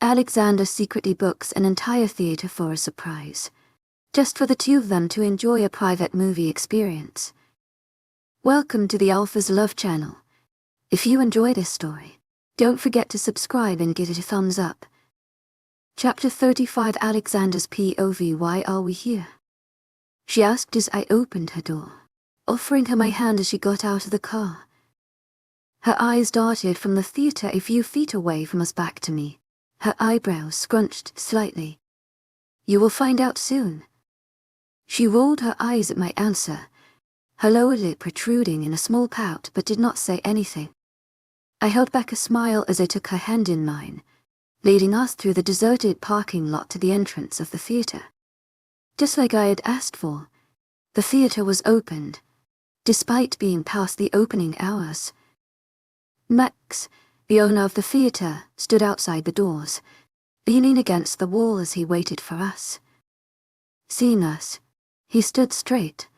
Alexander secretly books an entire theater for a surprise, just for the two of them to enjoy a private movie experience. Welcome to the Alpha's Love channel. If you enjoy this story, don't forget to subscribe and give it a thumbs up. Chapter 35, Alexander's POV. Why are we here? She asked as I opened her door, offering her my hand as she got out of the car. Her eyes darted from the theater a few feet away from us back to me, her eyebrows scrunched slightly. You will find out soon. She rolled her eyes at my answer, her lower lip protruding in a small pout, but did not say anything. I held back a smile as I took her hand in mine, leading us through the deserted parking lot to the entrance of the theater. Just like I had asked for, the theater was opened, despite being past the opening hours. Max, the owner of the theater, stood outside the doors, leaning against the wall as he waited for us. Seeing us, he stood straight.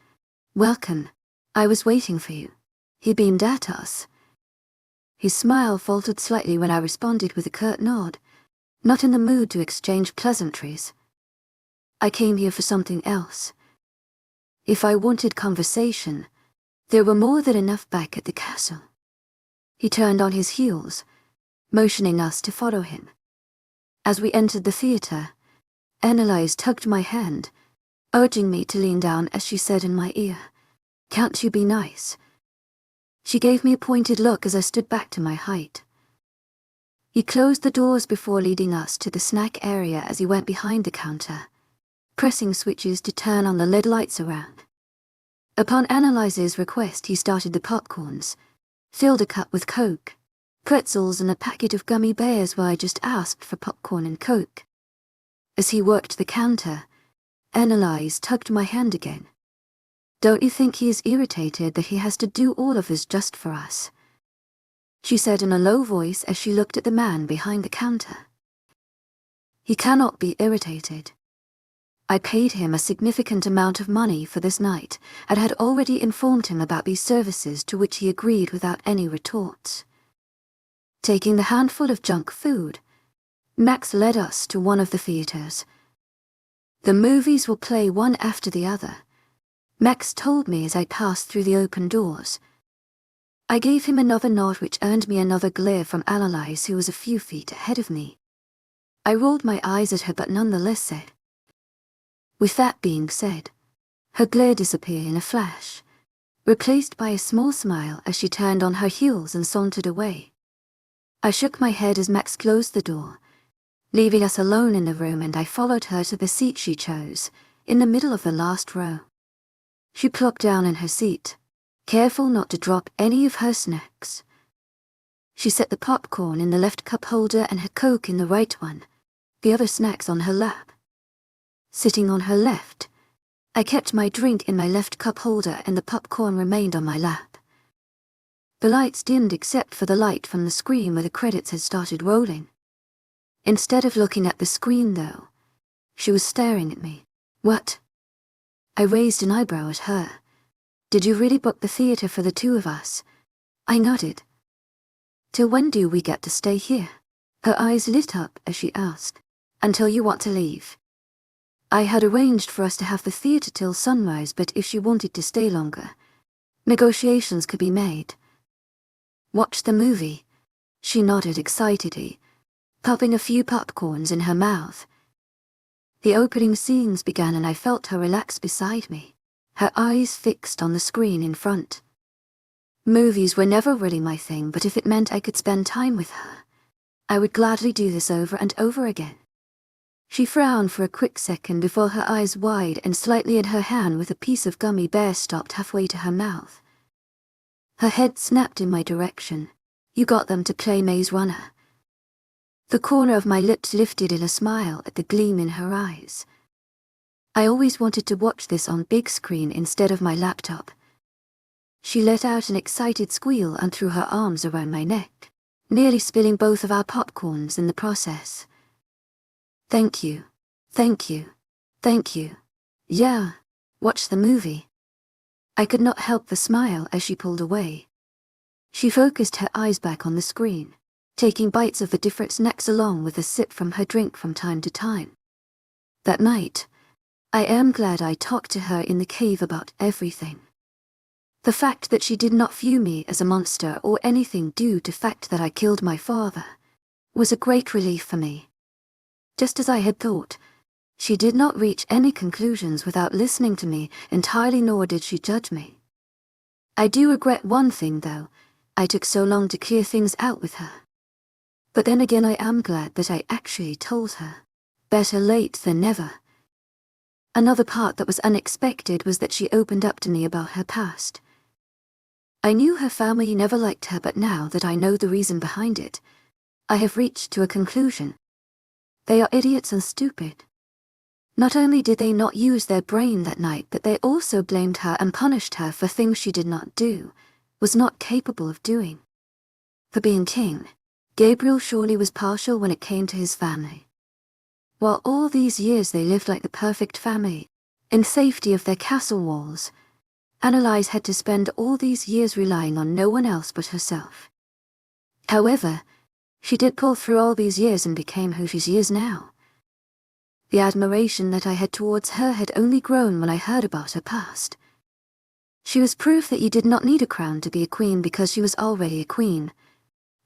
"Welcome. I was waiting for you." He beamed at us. His smile faltered slightly when I responded with a curt nod, not in the mood to exchange pleasantries. I came here for something else. If I wanted conversation, there were more than enough back at the castle. He turned on his heels, motioning us to follow him. As we entered the theater, Annalise tugged my hand, urging me to lean down as she said in my ear, "Can't you be nice?" She gave me a pointed look as I stood back to my height. He closed the doors before leading us to the snack area as he went behind the counter, pressing switches to turn on the LED lights around. Upon Annalise's request, he started the popcorns, filled a cup with Coke, pretzels and a packet of gummy bears where I just asked for popcorn and Coke. As he worked the counter, Annalise tugged my hand again. "Don't you think he is irritated that he has to do all of this just for us?" she said in a low voice as she looked at the man behind the counter. "He cannot be irritated. I paid him a significant amount of money for this night and had already informed him about these services, to which he agreed without any retorts." Taking the handful of junk food, Max led us to one of the theaters. "The movies will play one after the other," Max told me as I passed through the open doors. I gave him another nod, which earned me another glare from Annalise, who was a few feet ahead of me. I rolled my eyes at her but nonetheless said. With that being said, her glare disappeared in a flash, replaced by a small smile as she turned on her heels and sauntered away. I shook my head as Max closed the door, leaving us alone in the room, and I followed her to the seat she chose, in the middle of the last row. She plopped down in her seat, careful not to drop any of her snacks. She set the popcorn in the left cup holder and her Coke in the right one, the other snacks on her lap. Sitting on her left, I kept my drink in my left cup holder and the popcorn remained on my lap. The lights dimmed except for the light from the screen where the credits had started rolling. Instead of looking at the screen, though, she was staring at me. "What?" I raised an eyebrow at her. "Did you really book the theater for the two of us?" I nodded. "Till when do we get to stay here?" Her eyes lit up as she asked. "Until you want to leave." I had arranged for us to have the theater till sunrise, but if she wanted to stay longer, negotiations could be made. "Watch the movie?" She nodded excitedly, popping a few popcorns in her mouth. The opening scenes began and I felt her relax beside me, her eyes fixed on the screen in front. Movies were never really my thing, but if it meant I could spend time with her, I would gladly do this over and over again. She frowned for a quick second before her eyes wide and slightly in her hand with a piece of gummy bear stopped halfway to her mouth. Her head snapped in my direction. "You got them to play Maze Runner." The corner of my lips lifted in a smile at the gleam in her eyes. I always wanted to watch this on big screen instead of my laptop. She let out an excited squeal and threw her arms around my neck, nearly spilling both of our popcorns in the process. "Thank you, thank you, thank you. Yeah, watch the movie." I could not help the smile as she pulled away. She focused her eyes back on the screen, taking bites of the different snacks along with a sip from her drink from time to time. That night, I am glad I talked to her in the cave about everything. The fact that she did not view me as a monster or anything due to the fact that I killed my father was a great relief for me. Just as I had thought, she did not reach any conclusions without listening to me entirely, nor did she judge me. I do regret one thing though, I took so long to clear things out with her. But then again I am glad that I actually told her. Better late than never. Another part that was unexpected was that she opened up to me about her past. I knew her family never liked her, but now that I know the reason behind it, I have reached to a conclusion. They are idiots and stupid. Not only did they not use their brain that night, but they also blamed her and punished her for things she did not do, was not capable of doing. For being king, Gabriel surely was partial when it came to his family. While all these years they lived like the perfect family, in safety of their castle walls, Annalise had to spend all these years relying on no one else but herself. However, she did pull through all these years and became who she is now. The admiration that I had towards her had only grown when I heard about her past. She was proof that you did not need a crown to be a queen because she was already a queen,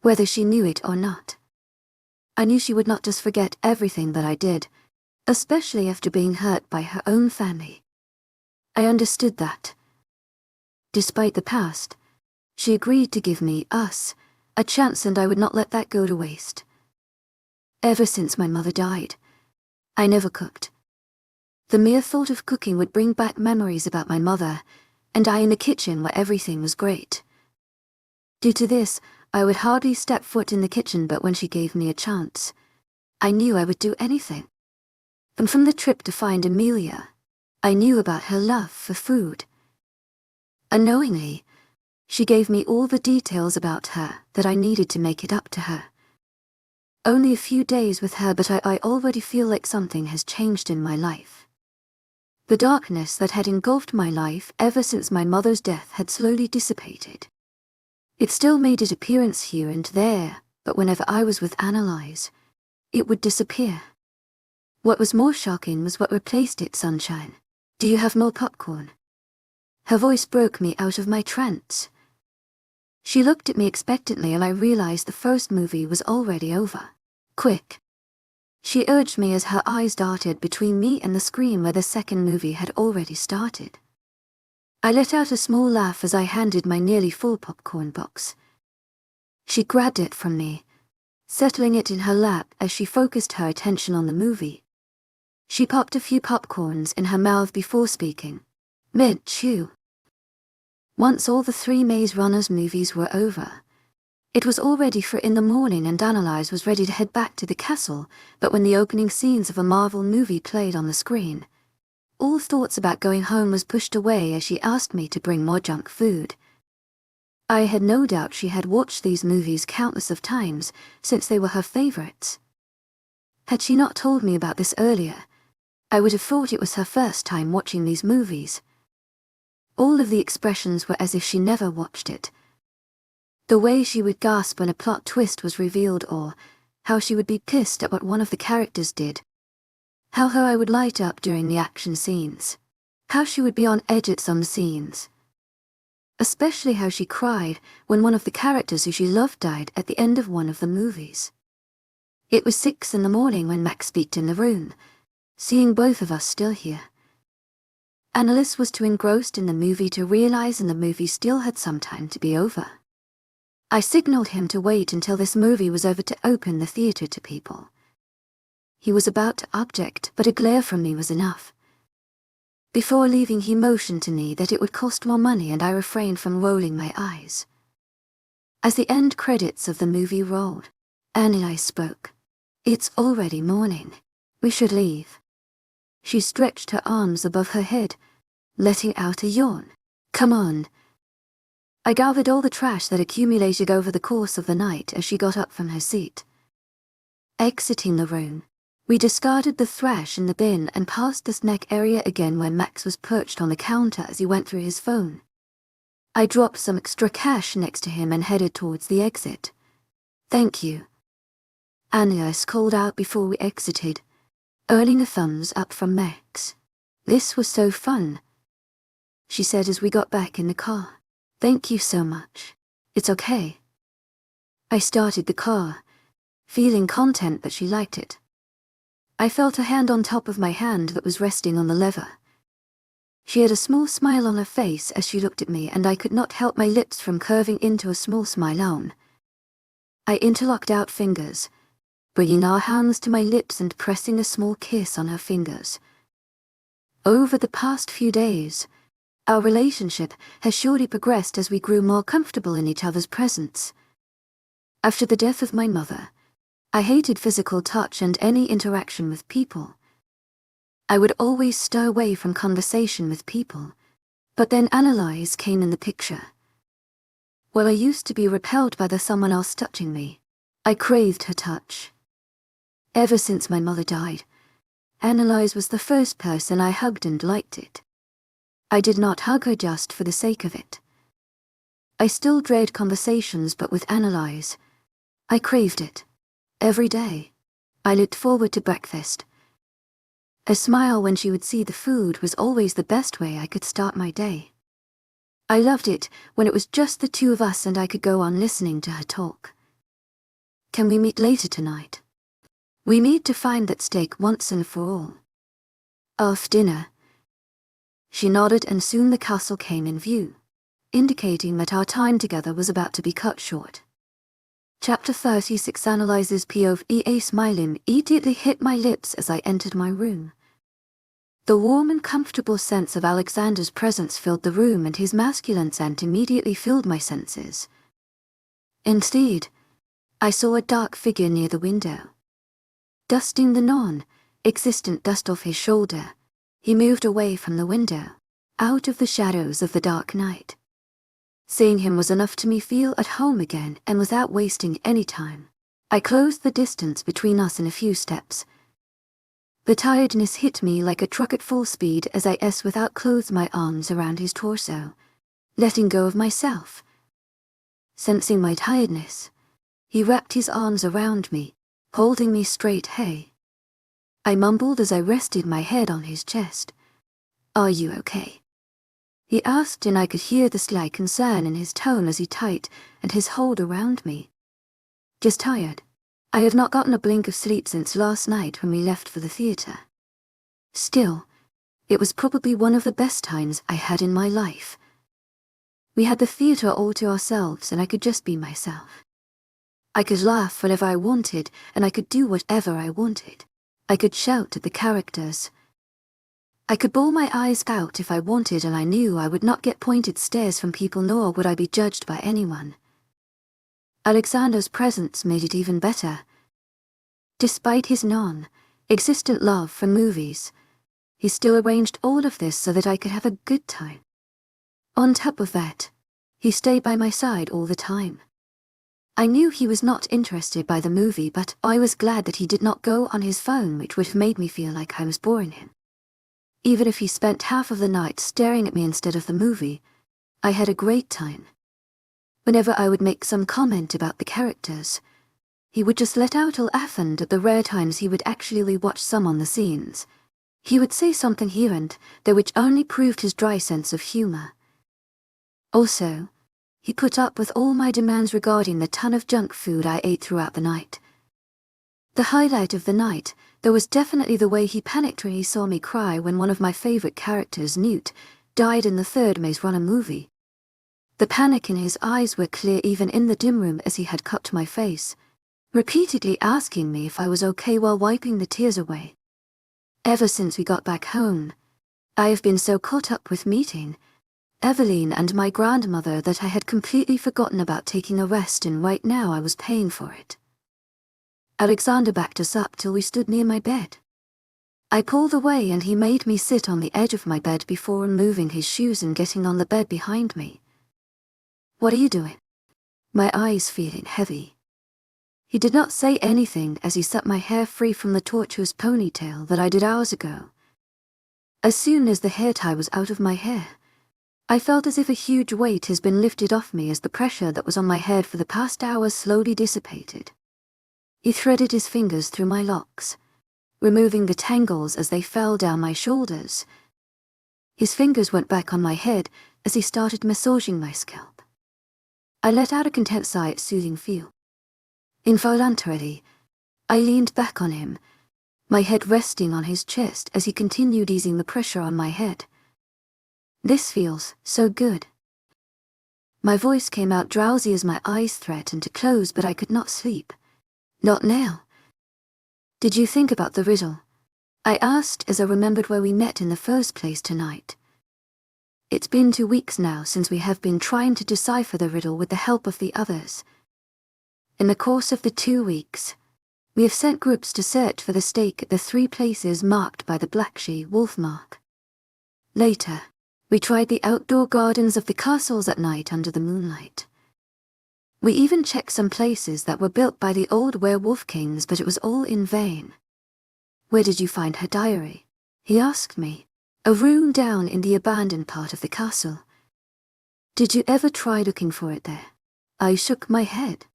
whether she knew it or not. I knew she would not just forget everything that I did, especially after being hurt by her own family. I understood that. Despite the past, she agreed to give me, us, a chance, and I would not let that go to waste. Ever since my mother died, I never cooked. The mere thought of cooking would bring back memories about my mother, and I in the kitchen where everything was great. Due to this, I would hardly step foot in the kitchen, but when she gave me a chance, I knew I would do anything. And from the trip to find Amelia, I knew about her love for food. Unknowingly, she gave me all the details about her that I needed to make it up to her. Only a few days with her, but I already feel like something has changed in my life. The darkness that had engulfed my life ever since my mother's death had slowly dissipated. It still made its appearance here and there, but whenever I was with Annalise, it would disappear. What was more shocking was what replaced it. Sunshine, do you have more popcorn? Her voice broke me out of my trance. She looked at me expectantly, and I realized the first movie was already over. Quick, she urged me as her eyes darted between me and the screen where the second movie had already started. I let out a small laugh as I handed my nearly full popcorn box. She grabbed it from me, settling it in her lap as she focused her attention on the movie. She popped a few popcorns in her mouth before speaking. Mid-chew. Once all the 3 Maze Runners movies were over, it was already 4 in the morning and Annalise was ready to head back to the castle, but when the opening scenes of a Marvel movie played on the screen, all thoughts about going home was pushed away as she asked me to bring more junk food. I had no doubt she had watched these movies countless of times since they were her favorites. Had she not told me about this earlier, I would have thought it was her first time watching these movies. All of the expressions were as if she never watched it. The way she would gasp when a plot twist was revealed, or how she would be pissed at what one of the characters did. How her eye would light up during the action scenes. How she would be on edge at some scenes. Especially how she cried when one of the characters who she loved died at the end of one of the movies. It was 6 in the morning when Max peeked in the room, seeing both of us still here. Annalise was too engrossed in the movie to realize and the movie still had some time to be over. I signaled him to wait until this movie was over to open the theater to people. He was about to object, but a glare from me was enough. Before leaving, he motioned to me that it would cost more money, and I refrained from rolling my eyes. As the end credits of the movie rolled, Annalise spoke. It's already morning. We should leave. She stretched her arms above her head, letting out a yawn. Come on. I gathered all the trash that accumulated over the course of the night as she got up from her seat. Exiting the room, we discarded the thrash in the bin and passed the snack area again where Max was perched on the counter as he went through his phone. I dropped some extra cash next to him and headed towards the exit. Thank you, Anais called out before we exited, earning a thumbs up from Max. This was so fun, she said as we got back in the car. Thank you so much. It's okay. I started the car, feeling content that she liked it. I felt a hand on top of my hand that was resting on the lever. She had a small smile on her face as she looked at me, and I could not help my lips from curving into a small smile on. I interlocked out fingers, bringing our hands to my lips and pressing a small kiss on her fingers. Over the past few days, our relationship has surely progressed as we grew more comfortable in each other's presence. After the death of my mother, I hated physical touch and any interaction with people. I would always stay away from conversation with people, but then Annalise came in the picture. While I used to be repelled by someone else touching me, I craved her touch. Ever since my mother died, Annalise was the first person I hugged and liked it. I did not hug her just for the sake of it. I still dread conversations, but with Annalise, I craved it. Every day, I looked forward to breakfast. A smile when she would see the food was always the best way I could start my day. I loved it when it was just the two of us and I could go on listening to her talk. Can we meet later tonight? We need to find that steak once and for all. After dinner, she nodded and soon the castle came in view, indicating that our time together was about to be cut short. Chapter 36 Analyzes POV. A smile immediately hit my lips as I entered my room. The warm and comfortable sense of Alexander's presence filled the room, and his masculine scent immediately filled my senses. Instead, I saw a dark figure near the window. Dusting the non-existent dust off his shoulder, he moved away from the window, out of the shadows of the dark night. Seeing him was enough to me feel at home again, and without wasting any time, I closed the distance between us in a few steps. The tiredness hit me like a truck at full speed as I without clothes my arms around his torso, letting go of myself. Sensing my tiredness, he wrapped his arms around me, holding me straight. Hey, I mumbled as I rested my head on his chest. Are you okay? He asked, and I could hear the slight concern in his tone as he tightened and his hold around me. Just tired. I have not gotten a blink of sleep since last night when we left for the theatre. Still, it was probably one of the best times I had in my life. We had the theatre all to ourselves and I could just be myself. I could laugh whenever I wanted and I could do whatever I wanted. I could shout at the characters. I could bawl my eyes out if I wanted, and I knew I would not get pointed stares from people, nor would I be judged by anyone. Alexander's presence made it even better. Despite his non-existent love for movies, he still arranged all of this so that I could have a good time. On top of that, he stayed by my side all the time. I knew he was not interested by the movie, but I was glad that he did not go on his phone, which would have made me feel like I was boring him. Even if he spent half of the night staring at me instead of the movie, I had a great time. Whenever I would make some comment about the characters, he would just let out a laugh, and at the rare times he would actually watch some on the scenes, he would say something here and there which only proved his dry sense of humor. Also, he put up with all my demands regarding the ton of junk food I ate throughout the night. The highlight of the night, though, was definitely the way he panicked when he saw me cry when one of my favorite characters, Newt, died in the third Maze Runner movie. The panic in his eyes were clear even in the dim room as he had cupped my face, repeatedly asking me if I was okay while wiping the tears away. Ever since we got back home, I have been so caught up with meeting Evelyn and my grandmother that I had completely forgotten about taking a rest, and right now I was paying for it. Alexander backed us up till we stood near my bed. I pulled away and he made me sit on the edge of my bed before removing his shoes and getting on the bed behind me. What are you doing? My eyes feeling heavy. He did not say anything as he set my hair free from the tortuous ponytail that I did hours ago. As soon as the hair tie was out of my hair, I felt as if a huge weight has been lifted off me as the pressure that was on my head for the past hour slowly dissipated. He threaded his fingers through my locks, removing the tangles as they fell down my shoulders. His fingers went back on my head as he started massaging my scalp. I let out a content sigh at soothing feel. Involuntarily, I leaned back on him, my head resting on his chest as he continued easing the pressure on my head. This feels so good. My voice came out drowsy as my eyes threatened to close, but I could not sleep. Not now. Did you think about the riddle? I asked as I remembered where we met in the first place tonight. It's been 2 weeks now since we have been trying to decipher the riddle with the help of the others. In the course of the 2 weeks, we have sent groups to search for the stake at the 3 places marked by the black wolf mark. Later, we tried the outdoor gardens of the castles at night under the moonlight. We even checked some places that were built by the old werewolf kings, but it was all in vain. Where did you find her diary? He asked me. A room down in the abandoned part of the castle. Did you ever try looking for it there? I shook my head.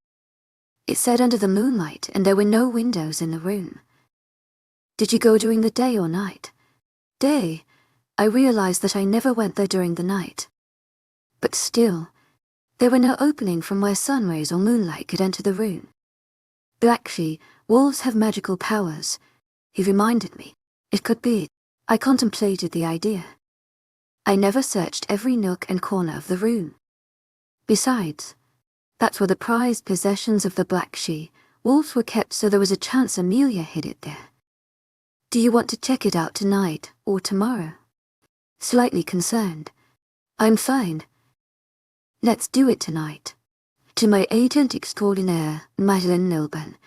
It said under the moonlight, and there were no windows in the room. Did you go during the day or night? Day. I realized that I never went there during the night. But still, there were no opening from where sun rays or moonlight could enter the room. Black wolves have magical powers, he reminded me. It could be. I contemplated the idea. I never searched every nook and corner of the room. Besides, that's where the prized possessions of the black wolves were kept, so there was a chance Amelia hid it there. Do you want to check it out tonight or tomorrow? Slightly concerned. I'm fine. Let's do it tonight. To my agent extraordinaire, Madeleine,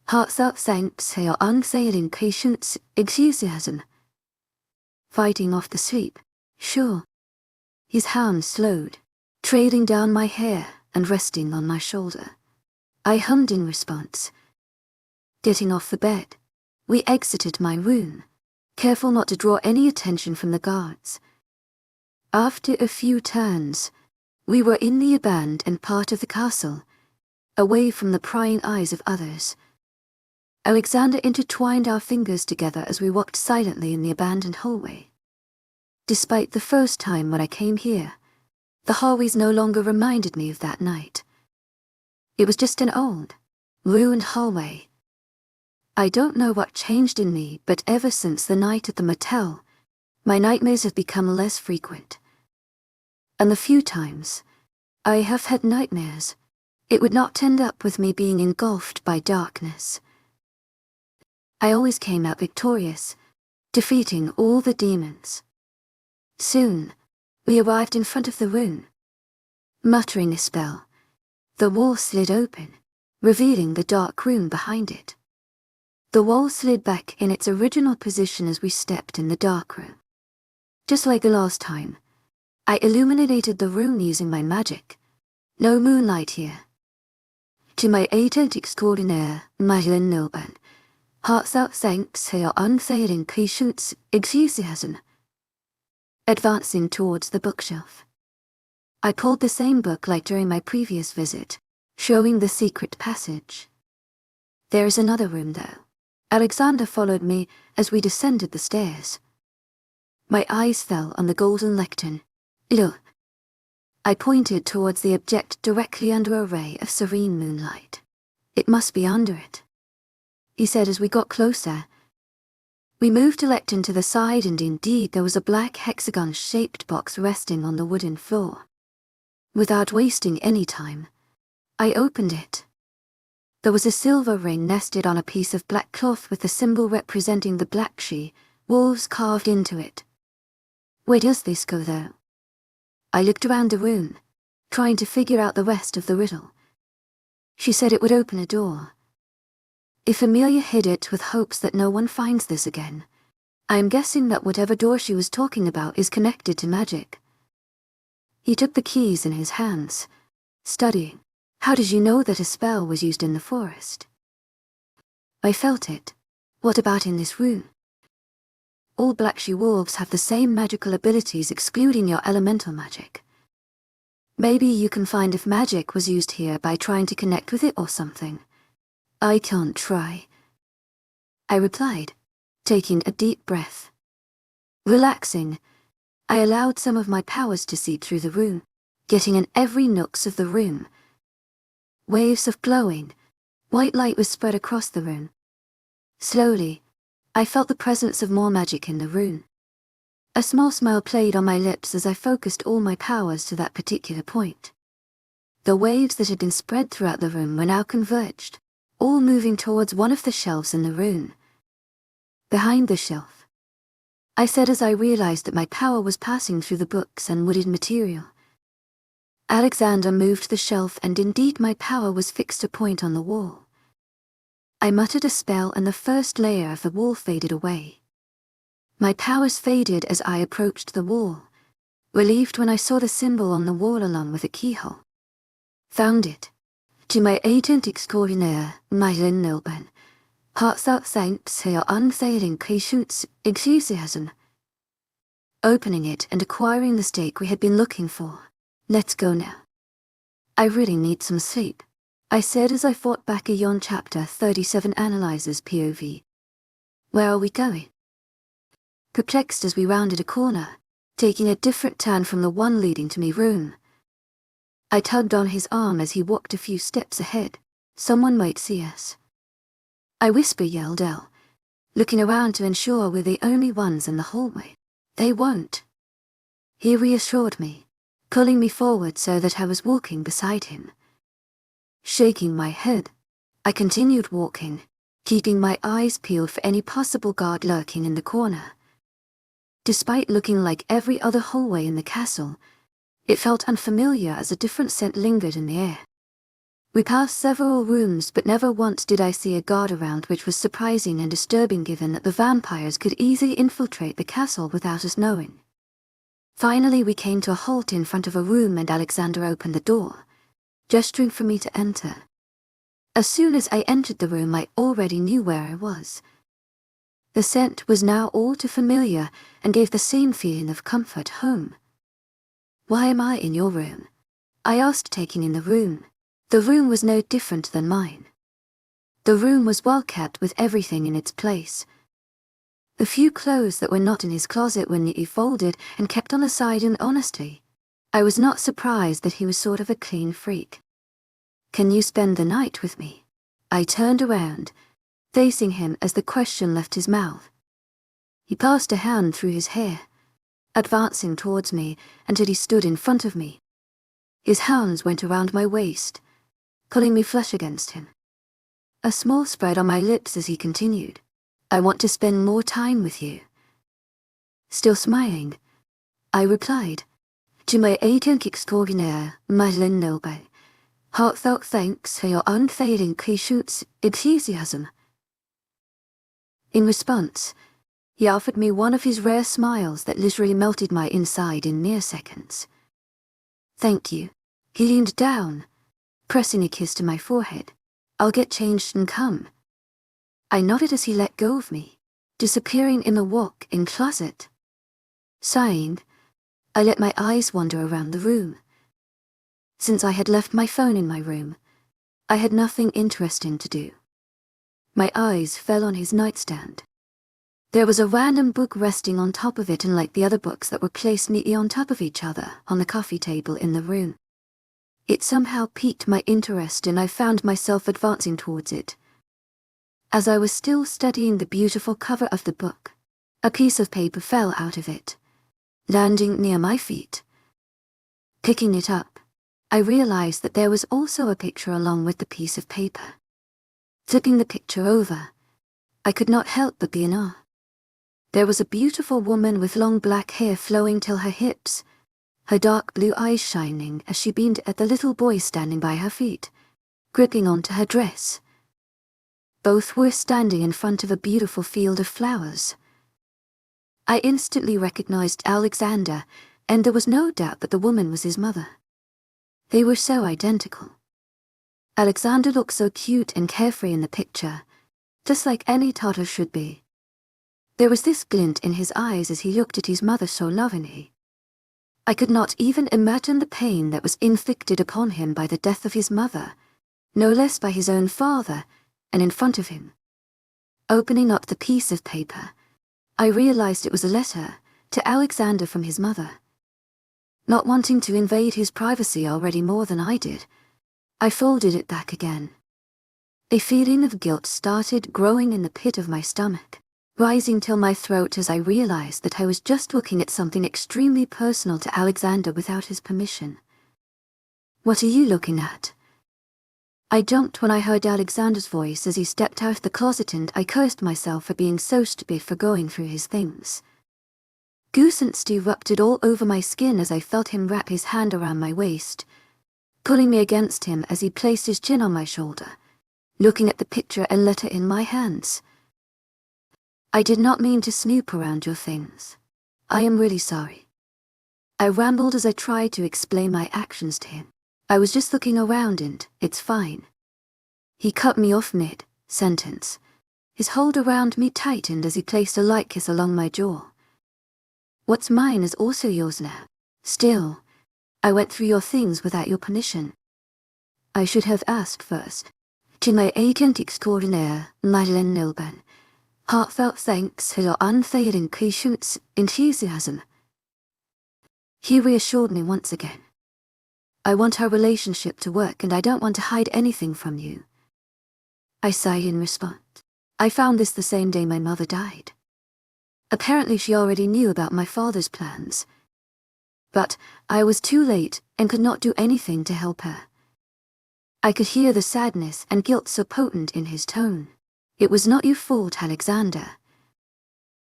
heartfelt thanks for your unfailing patience, enthusiasm. Fighting off the sleep. Sure. His hand slowed, trailing down my hair and resting on my shoulder. I hummed in response. Getting off the bed, we exited my room, careful not to draw any attention from the guards. After a few turns, we were in the abandoned part of the castle, away from the prying eyes of others. Alexander intertwined our fingers together as we walked silently in the abandoned hallway. Despite the first time when I came here, the hallways no longer reminded me of that night. It was just an old, ruined hallway. I don't know what changed in me, but ever since the night at the motel, my nightmares have become less frequent. And the few times I have had nightmares, it would not end up with me being engulfed by darkness. I always came out victorious, defeating all the demons. Soon, we arrived in front of the room. Muttering a spell, the wall slid open, revealing the dark room behind it. The wall slid back in its original position as we stepped in the dark room. Just like the last time, I illuminated the room using my magic. No moonlight here. To my agent extraordinaire, Madeleine, heartfelt thanks for your unfailing patience, enthusiasm. Advancing towards the bookshelf, I pulled the same book like during my previous visit, showing the secret passage. There is another room though. Alexander followed me as we descended the stairs. My eyes fell on the golden lectern. Look. I pointed towards the object directly under a ray of serene moonlight. It must be under it, he said as we got closer. We moved the lectern to the side, and indeed there was a black hexagon-shaped box resting on the wooden floor. Without wasting any time, I opened it. There was a silver ring nested on a piece of black cloth with the symbol representing the black wolves carved into it. Where does this go, though? I looked around the room, trying to figure out the rest of the riddle. She said it would open a door. If Amelia hid it with hopes that no one finds this again, I am guessing that whatever door she was talking about is connected to magic. He took the keys in his hands, studying. How did you know that a spell was used in the forest? I felt it. What about in this room? all black she-wolves have the same magical abilities excluding your elemental magic. Maybe you can find if magic was used here by trying to connect with it or something. I can't try, I replied, taking a deep breath. Relaxing, I allowed some of my powers to seep through the room, getting in every nook of the room. Waves of glowing, white light was spread across the room. Slowly, I felt the presence of more magic in the room. A small smile played on my lips as I focused all my powers to that particular point. The waves that had been spread throughout the room were now converged, all moving towards one of the shelves in the room. Behind the shelf, I said as I realized that my power was passing through the books and wooded material. Alexander moved the shelf and indeed my power was fixed a point on the wall. I muttered a spell and the first layer of the wall faded away. My powers faded as I approached the wall, relieved when I saw the symbol on the wall along with a keyhole. Found it. To my agent extraordinaire, Nocturnal. Heartfelt thanks for your unfailing patience, enthusiasm. Opening it and acquiring the stake we had been looking for. Let's go now. I really need some sleep, I said as I fought back a yawn. Chapter 37 Analyzes POV. Where are we going? Perplexed as we rounded a corner, taking a different turn from the one leading to my room. I tugged on his arm as he walked a few steps ahead. Someone might see us. I yelled out, looking around to ensure we're the only ones in the hallway. They won't. He reassured me, pulling me forward so that I was walking beside him. Shaking my head, I continued walking, keeping my eyes peeled for any possible guard lurking in the corner. Despite looking like every other hallway in the castle, it felt unfamiliar as a different scent lingered in the air. We passed several rooms but never once did I see a guard around, which was surprising and disturbing given that the vampires could easily infiltrate the castle without us knowing. Finally we came to a halt in front of a room and Alexander opened the door, gesturing for me to enter. As soon as I entered the room I already knew where I was. The scent was now all too familiar and gave the same feeling of comfort home. Why am I in your room? I asked, taking in the room. The room was no different than mine. The room was well kept with everything in its place. The few clothes that were not in his closet were neatly folded and kept on the side in honesty. I was not surprised that he was sort of a clean freak. Can you spend the night with me? I turned around, facing him as the question left his mouth. He passed a hand through his hair, advancing towards me until he stood in front of me. His hands went around my waist, pulling me flush against him. A smile spread on my lips as he continued. I want to spend more time with you. Still smiling, I replied, to my agent extraordinaire, Nocturnal. Heartfelt thanks for your unfailing patience, enthusiasm. In response, he offered me one of his rare smiles that literally melted my inside in mere seconds. Thank you. He leaned down, pressing a kiss to my forehead. I'll get changed and come. I nodded as he let go of me, disappearing in the walk-in closet. Sighing, I let my eyes wander around the room. Since I had left my phone in my room, I had nothing interesting to do. My eyes fell on his nightstand. There was a random book resting on top of it, unlike the other books that were placed neatly on top of each other on the coffee table in the room. It somehow piqued my interest and I found myself advancing towards it. As I was still studying the beautiful cover of the book, a piece of paper fell out of it, landing near my feet. Picking it up, I realized that there was also a picture along with the piece of paper. Flipping the picture over, I could not help but be in awe. There was a beautiful woman with long black hair flowing till her hips, her dark blue eyes shining as she beamed at the little boy standing by her feet, gripping onto her dress. Both were standing in front of a beautiful field of flowers. I instantly recognized Alexander, and there was no doubt that the woman was his mother. They were so identical. Alexander looked so cute and carefree in the picture, just like any toddler should be. There was this glint in his eyes as he looked at his mother so lovingly. I could not even imagine the pain that was inflicted upon him by the death of his mother, no less by his own father, and in front of him. Opening up the piece of paper, I realized it was a letter to Alexander from his mother. Not wanting to invade his privacy already more than I did, I folded it back again. A feeling of guilt started growing in the pit of my stomach, rising till my throat as I realized that I was just looking at something extremely personal to Alexander without his permission. "What are you looking at?" I jumped when I heard Alexander's voice as he stepped out of the closet, and I cursed myself for being so stupid for going through his things. Goosebumps erupted all over my skin as I felt him wrap his hand around my waist, pulling me against him as he placed his chin on my shoulder, looking at the picture and letter in my hands. "I did not mean to snoop around your things. I am really sorry." I rambled as I tried to explain my actions to him. "I was just looking around and it's fine." He cut me off mid-sentence. His hold around me tightened as he placed a light kiss along my jaw. "What's mine is also yours now. Still, I went through your things without your permission. I should have asked first. To my agent extraordinaire, Madeleine Nilban, heartfelt thanks for your unfailing patience, enthusiasm." He reassured me once again. "I want our relationship to work and I don't want to hide anything from you." I sighed in response. I found this the same day my mother died. Apparently she already knew about my father's plans. But I was too late and could not do anything to help her. I could hear the sadness and guilt so potent in his tone. "It was not your fault, Alexander.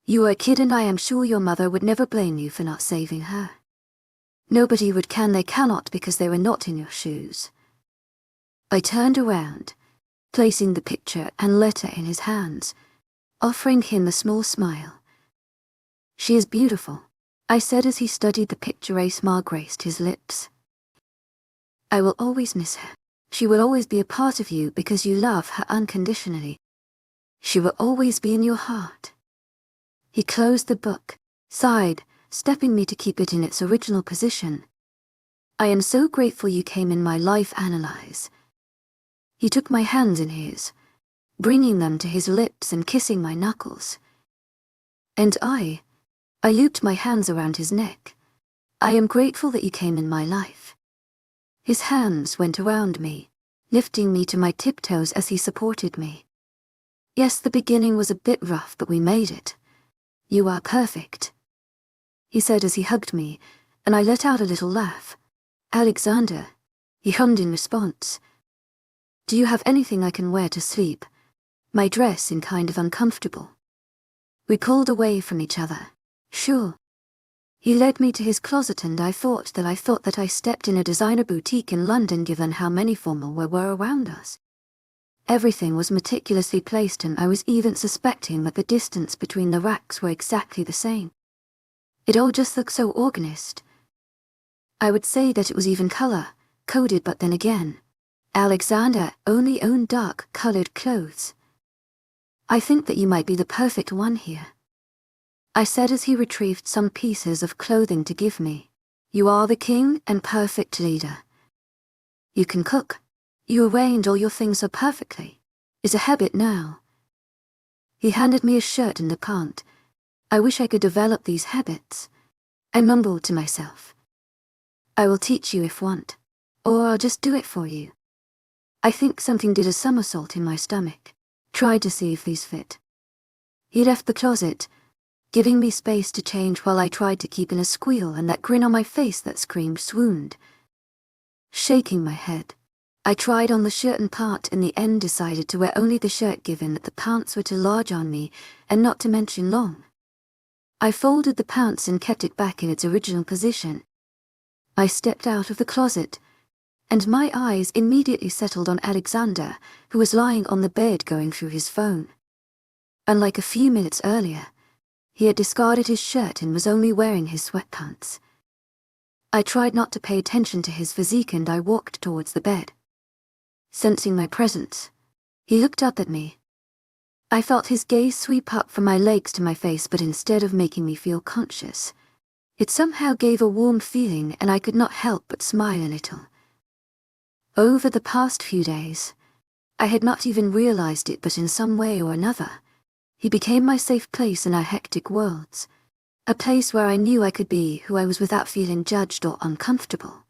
You were a kid and I am sure your mother would never blame you for not saving her. Nobody would they cannot because they were not in your shoes." I turned around, placing the picture and letter in his hands, offering him a small smile. "She is beautiful," I said as he studied the picture. A smile graced his lips. "I will always miss her. She will always be a part of you because you love her unconditionally. She will always be in your heart." He closed the book, sighed, stepping me to keep it in its original position. "I am so grateful you came in my life, Annalise." He took my hands in his, bringing them to his lips and kissing my knuckles. And I looped my hands around his neck. "I am grateful that you came in my life." His hands went around me, lifting me to my tiptoes as he supported me. "Yes, the beginning was a bit rough, but we made it. You are perfect," he said as he hugged me, and I let out a little laugh. "Alexander," he hummed in response. "Do you have anything I can wear to sleep? My dress is kind of uncomfortable." We pulled away from each other. "Sure." He led me to his closet and I thought that I stepped in a designer boutique in London given how many formal were around us. Everything was meticulously placed and I was even suspecting that the distance between the racks were exactly the same. It all just looked so organized. I would say that it was even color-coded, but then again, Alexander only owned dark-colored clothes. "I think that you might be the perfect one here," I said as he retrieved some pieces of clothing to give me. "You are the king and perfect leader. You can cook. You arranged all your things so perfectly. It's a habit now." He handed me a shirt and a pant. I wish I could develop these habits. I mumbled to myself. "I will teach you if want. Or I'll just do it for you." I think something did a somersault in my stomach. Tried to see if these fit. He left the closet, giving me space to change while I tried to keep in a squeal and that grin on my face that screamed swooned. Shaking my head, I tried on the shirt and pant. In the end decided to wear only the shirt given that the pants were too large on me and not to mention long. I folded the pants and kept it back in its original position. I stepped out of the closet, and my eyes immediately settled on Alexander, who was lying on the bed going through his phone. Unlike a few minutes earlier, he had discarded his shirt and was only wearing his sweatpants. I tried not to pay attention to his physique and I walked towards the bed. Sensing my presence, he looked up at me. I felt his gaze sweep up from my legs to my face, but instead of making me feel conscious, it somehow gave a warm feeling, and I could not help but smile a little. Over the past few days, I had not even realized it, but in some way or another, he became my safe place in our hectic worlds, a place where I knew I could be who I was without feeling judged or uncomfortable.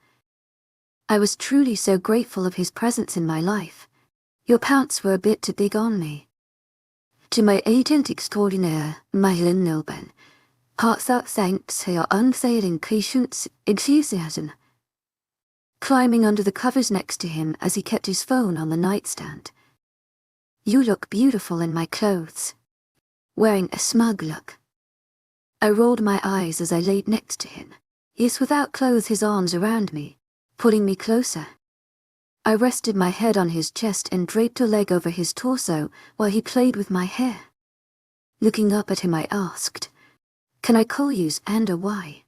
I was truly so grateful of his presence in my life. Your pants were a bit too big on me. To my agent extraordinaire,丨Nocturnal, heartfelt thanks for your unfailing patience, enthusiasm. Climbing under the covers next to him as he kept his phone on the nightstand. You look beautiful in my clothes. Wearing a smug look. I rolled my eyes as I laid next to him. Yes, without clothes, his arms around me, pulling me closer. I rested my head on his chest and draped a leg over his torso while he played with my hair. Looking up at him, I asked, "Can I call you and or why?"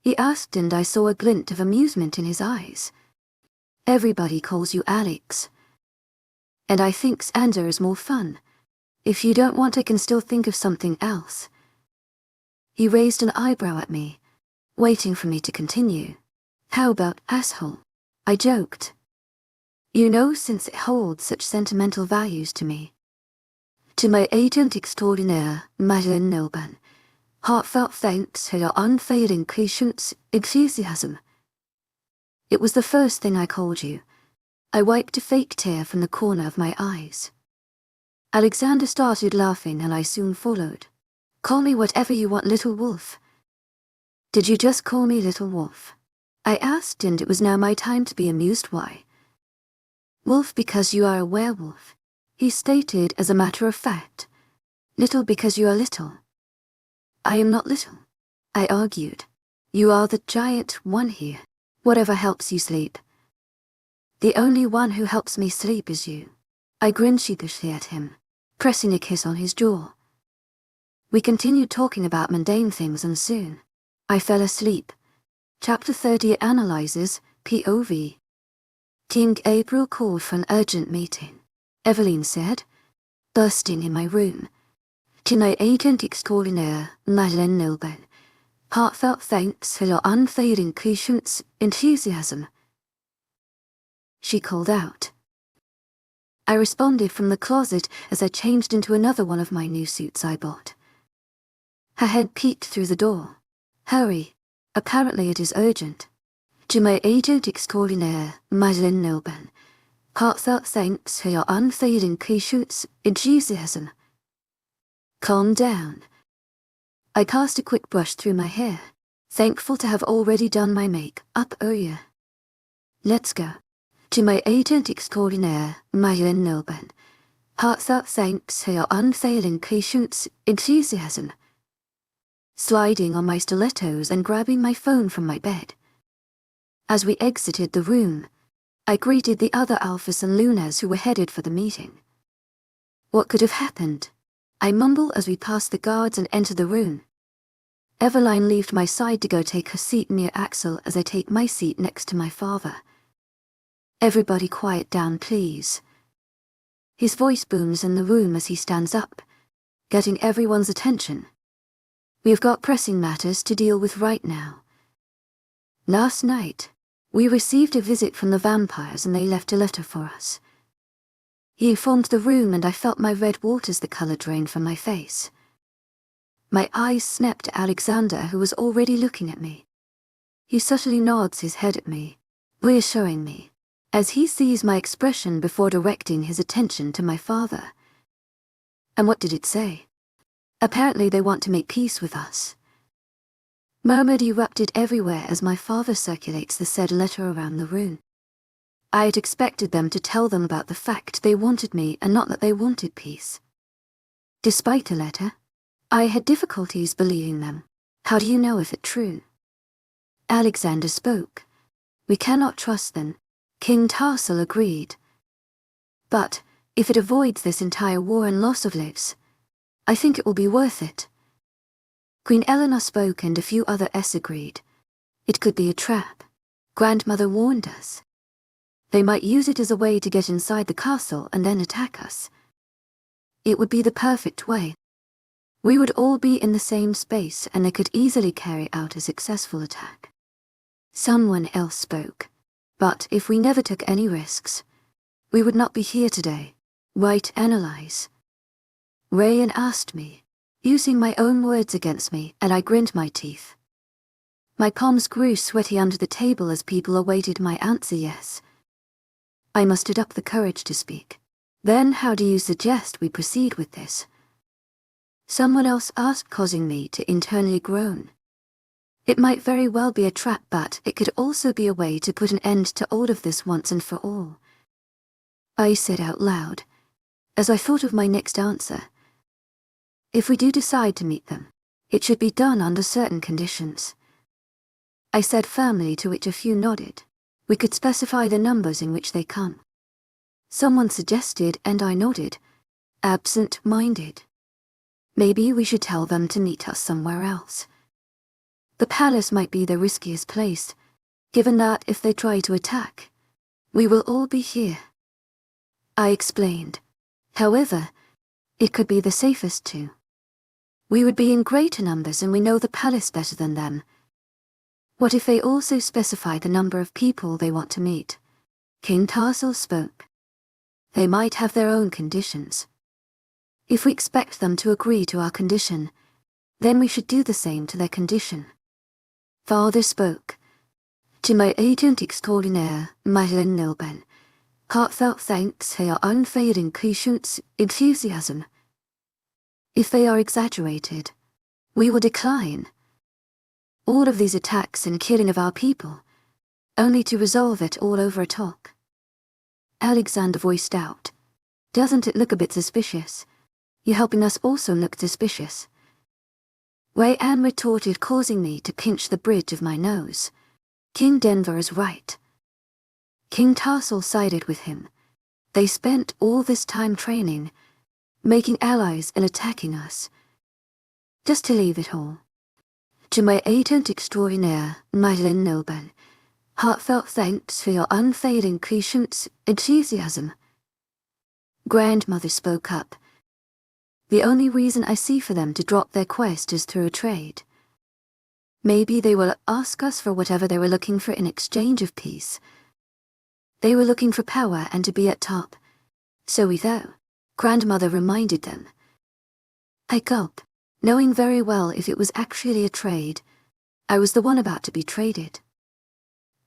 He asked, and I saw a glint of amusement in his eyes. Everybody calls you Alex. And I think Xander is more fun. If you don't want, I can still think of something else. He raised an eyebrow at me, waiting for me to continue. How about asshole? I joked. You know, since it holds such sentimental values to me. To my agent extraordinaire,丨Nocturnal, heartfelt thanks for your unfailing patience, enthusiasm. It was the first thing I called you. I wiped a fake tear from the corner of my eyes. Alexander started laughing and I soon followed. Call me whatever you want, little wolf. Did you just call me little wolf? I asked, and it was now my time to be amused. Why? Wolf because you are a werewolf, he stated as a matter of fact. Little because you are little. I am not little, I argued. You are the giant one here. Whatever helps you sleep. The only one who helps me sleep is you. I grinned sheepishly at him, pressing a kiss on his jaw. We continued talking about mundane things, and soon I fell asleep. Chapter 30 analyzes POV. Team April called for an urgent meeting, Evelyn said, bursting in my room. To my agent extraordinaire,丨Nocturnal, heartfelt thanks for your unfailing patience, enthusiasm. She called out. I responded from the closet as I changed into another one of my new suits I bought. Her head peeked through the door. Hurry. Apparently it is urgent. To my agent extraordinaire,丨Nocturnal, heartfelt thanks for your unfailing patience, enthusiasm. Calm down. I cast a quick brush through my hair, thankful to have already done my make-up earlier. Let's go. To my agent extraordinaire,丨Nocturnal, heartfelt thanks for your unfailing patience, enthusiasm. Sliding on my stilettos and grabbing my phone from my bed. As we exited the room, I greeted the other alphas and lunas who were headed for the meeting. What could have happened? I mumbled as we passed the guards and entered the room. Eveline left my side to go take her seat near Axel as I take my seat next to my father. Everybody quiet down, please. His voice booms in the room as he stands up, getting everyone's attention. We have got pressing matters to deal with right now. Last night, we received a visit from the vampires and they left a letter for us. He informed the room and I felt my red waters, the color drain from my face. My eyes snapped at Alexander, who was already looking at me. He subtly nods his head at me, reassuring me, as he sees my expression before directing his attention to my father. And what did it say? Apparently they want to make peace with us. Murmur erupted everywhere as my father circulates the said letter around the room. I had expected them to tell them about the fact they wanted me and not that they wanted peace. Despite the letter, I had difficulties believing them. How do you know if it's true? Alexander spoke. We cannot trust them. King Tarsal agreed. But, if it avoids this entire war and loss of lives, I think it will be worth it. Queen Eleanor spoke and a few other S agreed. It could be a trap. Grandmother warned us. They might use it as a way to get inside the castle and then attack us. It would be the perfect way. We would all be in the same space and they could easily carry out a successful attack. Someone else spoke. But if we never took any risks, we would not be here today. Right, analyze. Rayan asked me, using my own words against me, and I grinned my teeth. My palms grew sweaty under the table as people awaited my answer yes. I mustered up the courage to speak. Then how do you suggest we proceed with this? Someone else asked, causing me to internally groan. It might very well be a trap, but it could also be a way to put an end to all of this once and for all. I said out loud, as I thought of my next answer. If we do decide to meet them, it should be done under certain conditions. I said firmly, to which a few nodded. We could specify the numbers in which they come. Someone suggested, and I nodded, absent-minded. Maybe we should tell them to meet us somewhere else. The palace might be the riskiest place, given that if they try to attack, we will all be here. I explained. However, it could be the safest too. We would be in greater numbers and we know the palace better than them. What if they also specify the number of people they want to meet? King Tarsal spoke. They might have their own conditions. If we expect them to agree to our condition, then we should do the same to their condition. Father spoke. To my agent extraordinaire, Nilben, heartfelt thanks for your unfading patience, enthusiasm. If they are exaggerated, we will decline. All of these attacks and killing of our people, only to resolve it all over a talk. Alexander voiced out. Doesn't it look a bit suspicious? You're helping us also look suspicious. Rayan retorted, causing me to pinch the bridge of my nose. King Denver is right. King Tarsal sided with him. They spent all this time training, making allies and attacking us. Just to leave it all. To my agent extraordinaire, Nilben, heartfelt thanks for your unfailing patience, enthusiasm. Grandmother spoke up. The only reason I see for them to drop their quest is through a trade. Maybe they will ask us for whatever they were looking for in exchange of peace. They were looking for power and to be at top. So we thought. Grandmother reminded them. I gulped, knowing very well if it was actually a trade, I was the one about to be traded.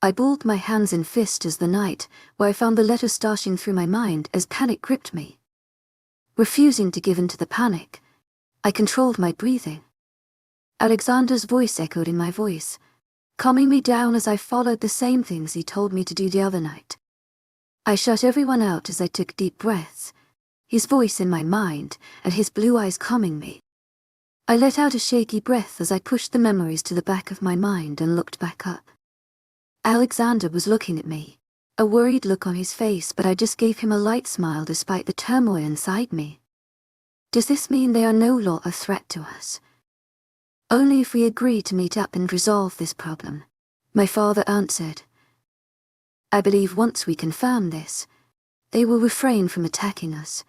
I balled my hands in fists as the night, where I found the letter starting through my mind as panic gripped me. Refusing to give in to the panic, I controlled my breathing. Alexander's voice echoed in my voice, calming me down as I followed the same things he told me to do the other night. I shut everyone out as I took deep breaths, his voice in my mind and his blue eyes calming me. I let out a shaky breath as I pushed the memories to the back of my mind and looked back up. Alexander was looking at me, a worried look on his face, but I just gave him a light smile despite the turmoil inside me. Does this mean they are no longer a threat to us? Only if we agree to meet up and resolve this problem, my father answered. I believe once we confirm this, they will refrain from attacking us.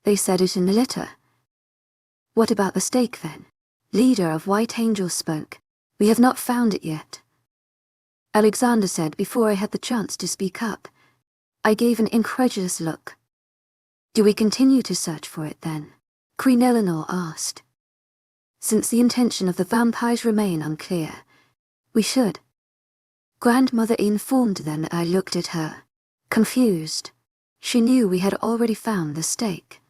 They said it in the letter. What about the stake then? Leader of White Angels spoke. We have not found it yet. Alexander said before I had the chance to speak up. I gave an incredulous look. Do we continue to search for it then? Queen Eleanor asked. Since the intention of the vampires remain unclear, we should. Grandmother informed them that I looked at her, confused. She knew we had already found the stake.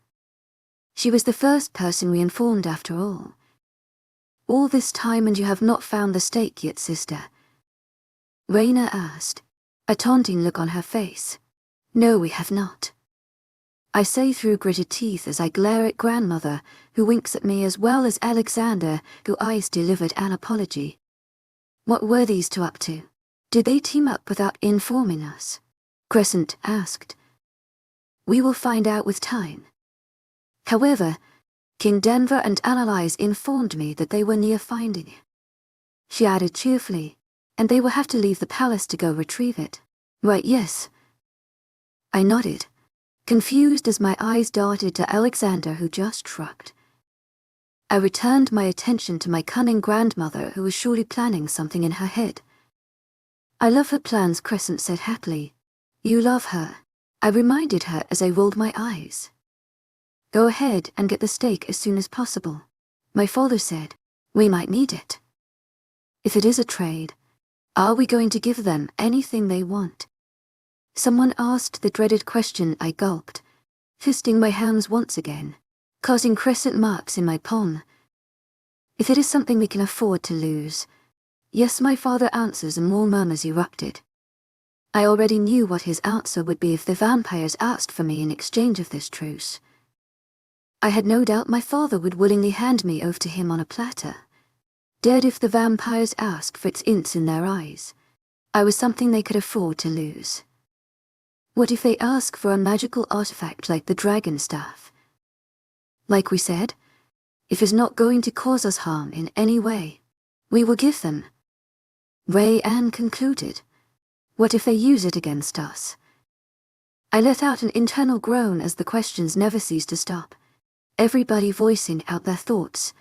She was the first person we informed after all. All this time and you have not found the stake yet, sister? Raina asked, a taunting look on her face. No, we have not. I say through gritted teeth as I glare at grandmother, who winks at me, as well as Alexander, whose eyes delivered an apology. What were these two up to? Did they team up without informing us? Crescent asked. We will find out with time. However, King Denver and Annalise informed me that they were near finding it. She added cheerfully, and they will have to leave the palace to go retrieve it. Right, yes. I nodded. confused as my eyes darted to Alexander, who just shrugged. I returned my attention to my cunning grandmother, who was surely planning something in her head. "I love her plans," Crescent said happily. "You love her," I reminded her as I rolled my eyes. "Go ahead and get the steak as soon as possible," my father said. "We might need it." "If it is a trade, are we going to give them anything they want?" Someone asked the dreaded question. I gulped, fisting my hands once again, causing crescent marks in my palm. "If it is something we can afford to lose." "Yes," my father answers, and more murmurs erupted. I already knew what his answer would be if the vampires asked for me in exchange of this truce. I had no doubt my father would willingly hand me over to him on a platter. Dead if the vampires asked for its ints in their eyes. I was something they could afford to lose. What if they ask for a magical artifact like the dragon staff? Like we said, if it's not going to cause us harm in any way, we will give them. Ray Ann concluded. What if they use it against us? I let out an internal groan as the questions never ceased to stop, everybody voicing out their thoughts,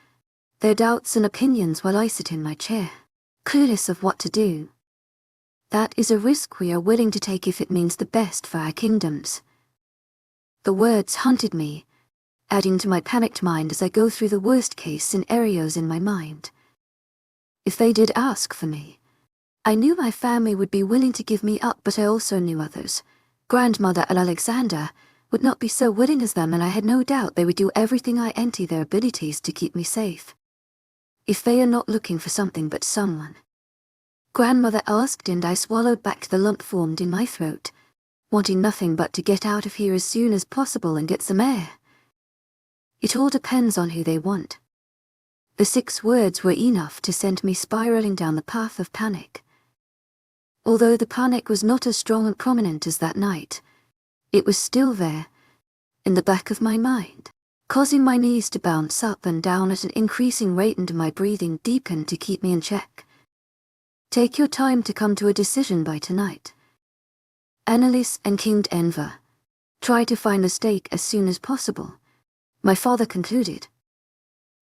their doubts and opinions, while I sit in my chair, clueless of what to do. That is a risk we are willing to take if it means the best for our kingdoms. The words haunted me, adding to my panicked mind as I go through the worst-case scenarios in my mind. If they did ask for me, I knew my family would be willing to give me up, but I also knew others, grandmother and Alexander, would not be so willing as them, and I had no doubt they would do everything in their abilities to keep me safe. If they are not looking for something but someone. Grandmother asked, and I swallowed back the lump formed in my throat, wanting nothing but to get out of here as soon as possible and get some air. It all depends on who they want. The 6 words were enough to send me spiraling down the path of panic. Although the panic was not as strong and prominent as that night, it was still there, in the back of my mind, causing my knees to bounce up and down at an increasing rate and my breathing deepen to keep me in check. Take your time to come to a decision by tonight. Annalise and King Enver. Try to find the steak as soon as possible, my father concluded.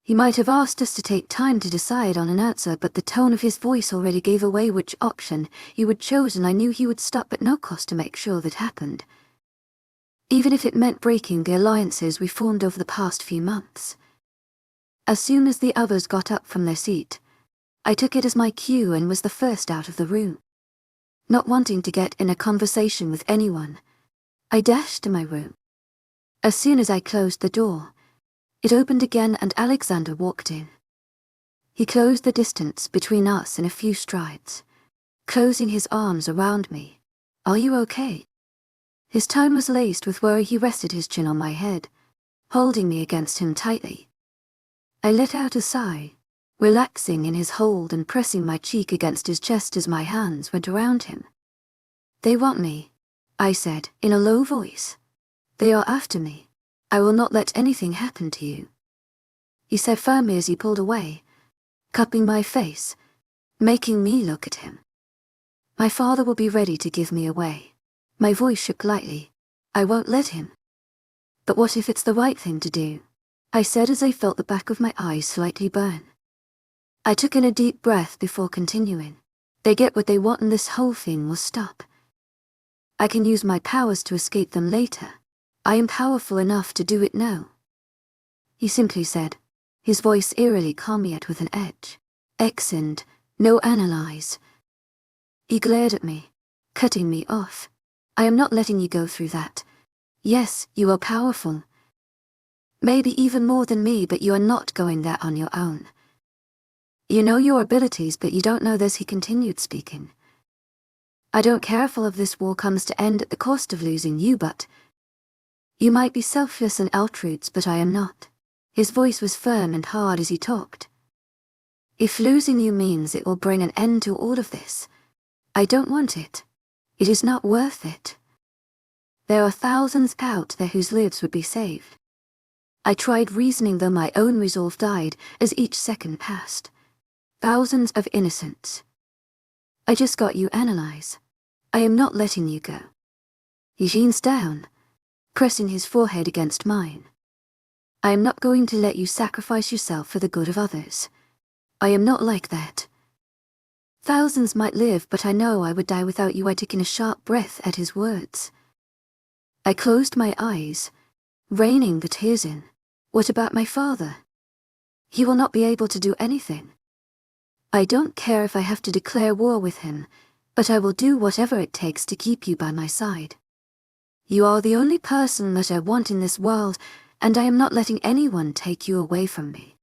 He might have asked us to take time to decide on an answer, but the tone of his voice already gave away which option he would choose, and I knew he would stop at no cost to make sure that happened. Even if it meant breaking the alliances we formed over the past few months. As soon as the others got up from their seat, I took it as my cue and was the first out of the room. Not wanting to get in a conversation with anyone, I dashed to my room. As soon as I closed the door, it opened again and Alexander walked in. He closed the distance between us in a few strides, closing his arms around me. "Are you okay?" His tone was laced with worry. He rested his chin on my head, holding me against him tightly. I let out a sigh, relaxing in his hold and pressing my cheek against his chest as my hands went around him. "They want me," I said in a low voice. "They are after me. I will not let anything happen to you," he said firmly as he pulled away, cupping my face, making me look at him. "My father will be ready to give me away." My voice shook lightly. "I won't let him." "But what if it's the right thing to do?" I said as I felt the back of my eyes slightly burn. I took in a deep breath before continuing. "They get what they want and this whole thing will stop. I can use my powers to escape them later. I am powerful enough to do it now," he simply said, his voice eerily calm yet with an edge. "Excellent, no analyze." He glared at me, cutting me off. "I am not letting you go through that. Yes, you are powerful. Maybe even more than me, but you are not going there on your own. You know your abilities, but you don't know this," he continued speaking. "I don't care if all of this war comes to end at the cost of losing you, but you might be selfless and outroots, but I am not." His voice was firm and hard as he talked. "If losing you means it will bring an end to all of this, I don't want it. It is not worth it. There are thousands out there whose lives would be saved." I tried reasoning, though my own resolve died as each second passed. Thousands of innocents. "I just got you analyze. I am not letting you go." He leans down, pressing his forehead against mine. I am not going to let you sacrifice yourself for the good of others. I am not like that. Thousands might live, but I know I would die without you. I took in a sharp breath at his words. I closed my eyes, reining the tears in. What about my father? He will not be able to do anything. I don't care if I have to declare war with him, but I will do whatever it takes to keep you by my side. You are the only person that I want in this world, and I am not letting anyone take you away from me.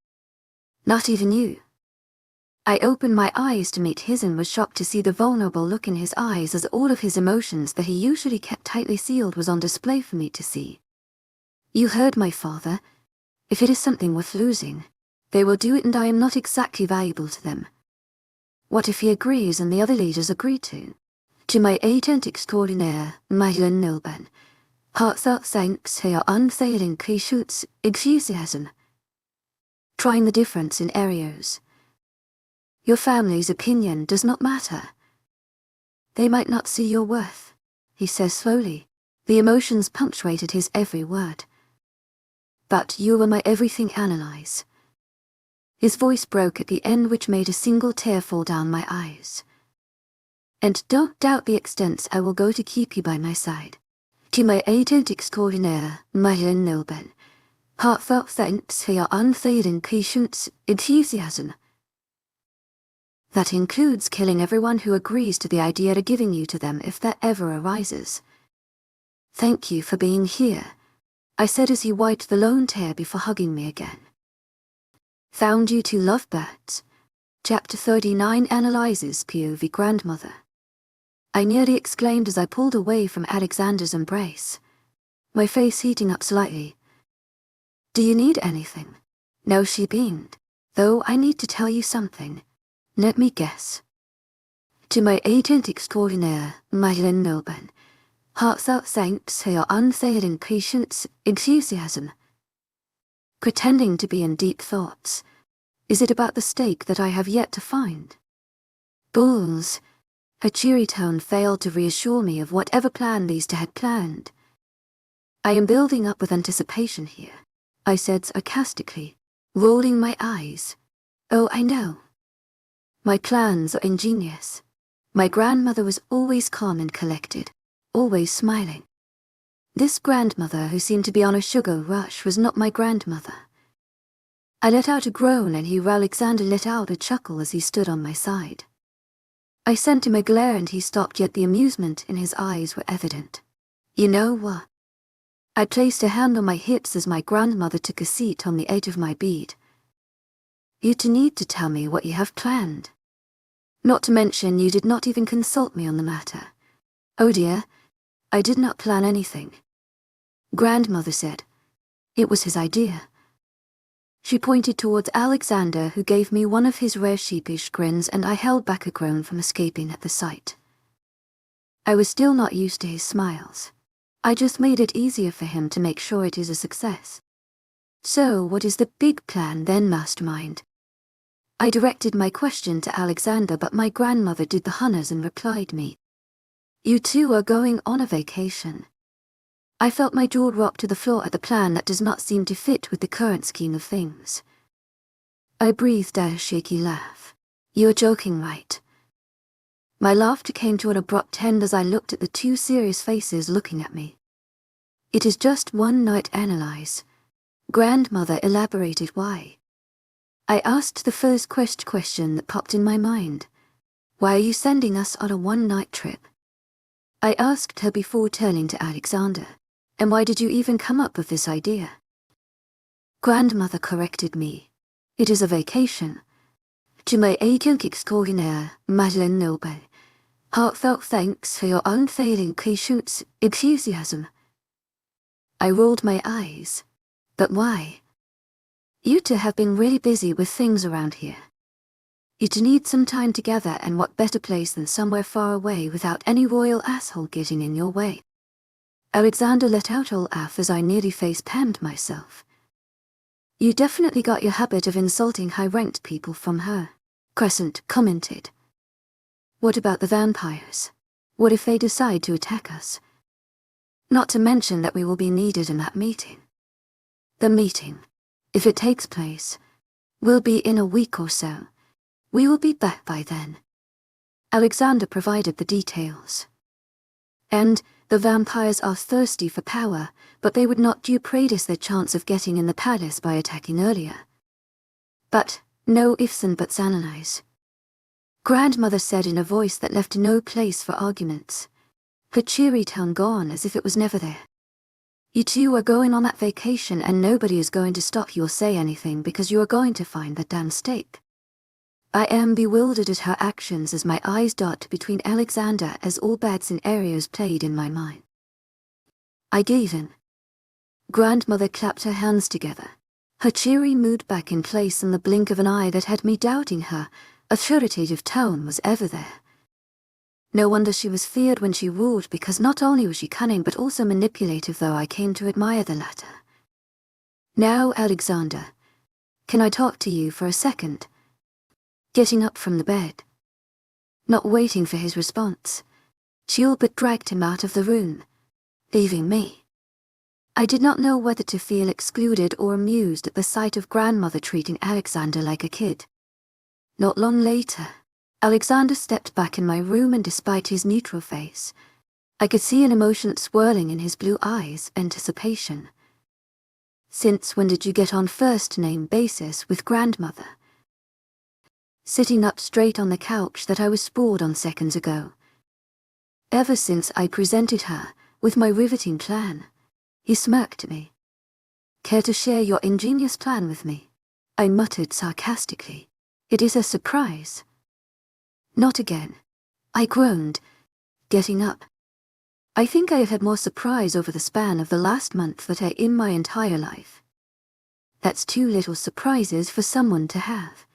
Not even you. I opened my eyes to meet his and was shocked to see the vulnerable look in his eyes, as all of his emotions that he usually kept tightly sealed was on display for me to see. You heard my father. If it is something worth losing, they will do it, and I am not exactly valuable to them. What if he agrees and the other leaders agree to? To my agent extraordinaire, Nilben, heartfelt thanks for your unfailing patience, enthusiasm. Trying the difference in areas. Your family's opinion does not matter. They might not see your worth, he says slowly. The emotions punctuated his every word. But you were my everything, analyze. His voice broke at the end, which made a single tear fall down my eyes. And don't doubt the extents I will go to keep you by my side. To my agent extraordinaire, Nilben, heartfelt thanks for your unfailing patience, enthusiasm. That includes killing everyone who agrees to the idea of giving you to them if that ever arises. Thank you for being here, I said as he wiped the lone tear before hugging me again. Found you two lovebirds. Chapter 39 analyzes POV grandmother. I nearly exclaimed as I pulled away from Alexander's embrace, my face heating up slightly. Do you need anything? No, she beamed. Though I need to tell you something. Let me guess. To my agent extraordinaire, Nilben, heartfelt thanks for your unfailing patience, enthusiasm. Pretending to be in deep thoughts. Is it about the stake that I have yet to find? Bulls. Her cheery tone failed to reassure me of whatever plan these two had planned. I am building up with anticipation here, I said sarcastically, rolling my eyes. Oh, I know. My plans are ingenious. My grandmother was always calm and collected, always smiling. This grandmother who seemed to be on a sugar rush was not my grandmother. I let out a groan and Alexander let out a chuckle as he stood on my side. I sent him a glare and he stopped, yet the amusement in his eyes were evident. You know what? I placed a hand on my hips as my grandmother took a seat on the edge of my bed. You two need to tell me what you have planned. Not to mention you did not even consult me on the matter. Oh dear, I did not plan anything. Grandmother said. It was his idea. She pointed towards Alexander, who gave me one of his rare sheepish grins, and I held back a groan from escaping at the sight. I was still not used to his smiles. I just made it easier for him to make sure it is a success. So what is the big plan then, mastermind? I directed my question to Alexander, but my grandmother did the honors and replied me. You two are going on a vacation. I felt my jaw drop to the floor at the plan that does not seem to fit with the current scheme of things. I breathed out a shaky laugh. You're joking, right? My laughter came to an abrupt end as I looked at the two serious faces looking at me. It is just one night, analyze. Grandmother elaborated why. I asked the first question that popped in my mind. Why are you sending us on a one-night trip? I asked her before turning to Alexander. And why did you even come up with this idea? Grandmother corrected me. It is a vacation. To my agent extraordinaire, Nilben, heartfelt thanks for your unfailing patience, enthusiasm. I rolled my eyes. But why? You two have been really busy with things around here. You two need some time together, and what better place than somewhere far away without any royal asshole getting in your way. Alexander let out a laugh as I nearly face-palmed myself. You definitely got your habit of insulting high-ranked people from her, Crescent commented. What about the vampires? What if they decide to attack us? Not to mention that we will be needed in that meeting. The meeting, if it takes place, will be in a week or so. We will be back by then. Alexander provided the details. And the vampires are thirsty for power, but they would not do Pradis their chance of getting in the palace by attacking earlier. But no ifs and buts analyze. Grandmother said in a voice that left no place for arguments. Her cheery tone gone as if it was never there. You two are going on that vacation and nobody is going to stop you or say anything because you are going to find that damn steak. I am bewildered at her actions as my eyes dart between Alexander as all bad scenarios played in my mind. I gave in. Grandmother clapped her hands together, her cheery mood back in place in the blink of an eye that had me doubting her authoritative tone was ever there. No wonder she was feared when she ruled, because not only was she cunning but also manipulative, though I came to admire the latter. Now, Alexander, can I talk to you for a second? Getting up from the bed. Not waiting for his response, she all but dragged him out of the room, leaving me. I did not know whether to feel excluded or amused at the sight of grandmother treating Alexander like a kid. Not long later, Alexander stepped back in my room, and despite his neutral face, I could see an emotion swirling in his blue eyes, anticipation. Since when did you get on first-name basis with grandmother? Sitting up straight on the couch that I was sprawled on seconds ago. Ever since I presented her with my riveting plan, he smirked at me. Care to share your ingenious plan with me? I muttered sarcastically. It is a surprise. Not again. I groaned, getting up. I think I have had more surprise over the span of the last month than in my entire life. That's too little surprises for someone to have.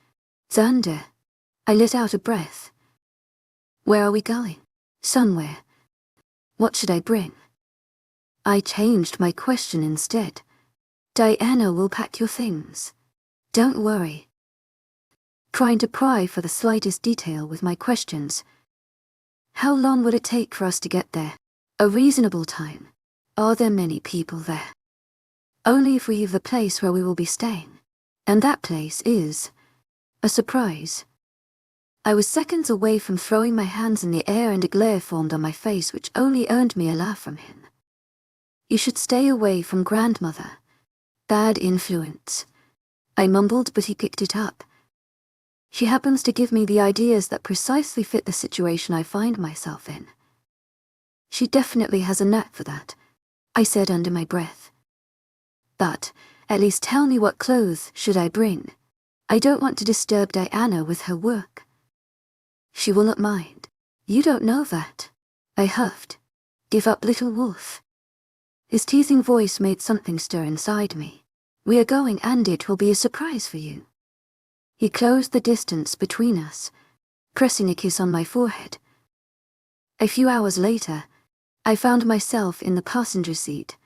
Xander. I let out a breath. Where are we going? Somewhere. What should I bring? I changed my question instead. Diana will pack your things. Don't worry. Trying to pry for the slightest detail with my questions. How long would it take for us to get there? A reasonable time. Are there many people there? Only if we leave the place where we will be staying. And that place is a surprise. I was seconds away from throwing my hands in the air, and a glare formed on my face which only earned me a laugh from him. You should stay away from grandmother. Bad influence. I mumbled, but he picked it up. She happens to give me the ideas that precisely fit the situation I find myself in. She definitely has a knack for that, I said under my breath. But at least tell me, what clothes should I bring? I don't want to disturb Diana with her work. She will not mind. You don't know that. I huffed. Give up, little wolf. His teasing voice made something stir inside me. We are going, and it will be a surprise for you. He closed the distance between us, pressing a kiss on my forehead. A few hours later, I found myself in the passenger seat,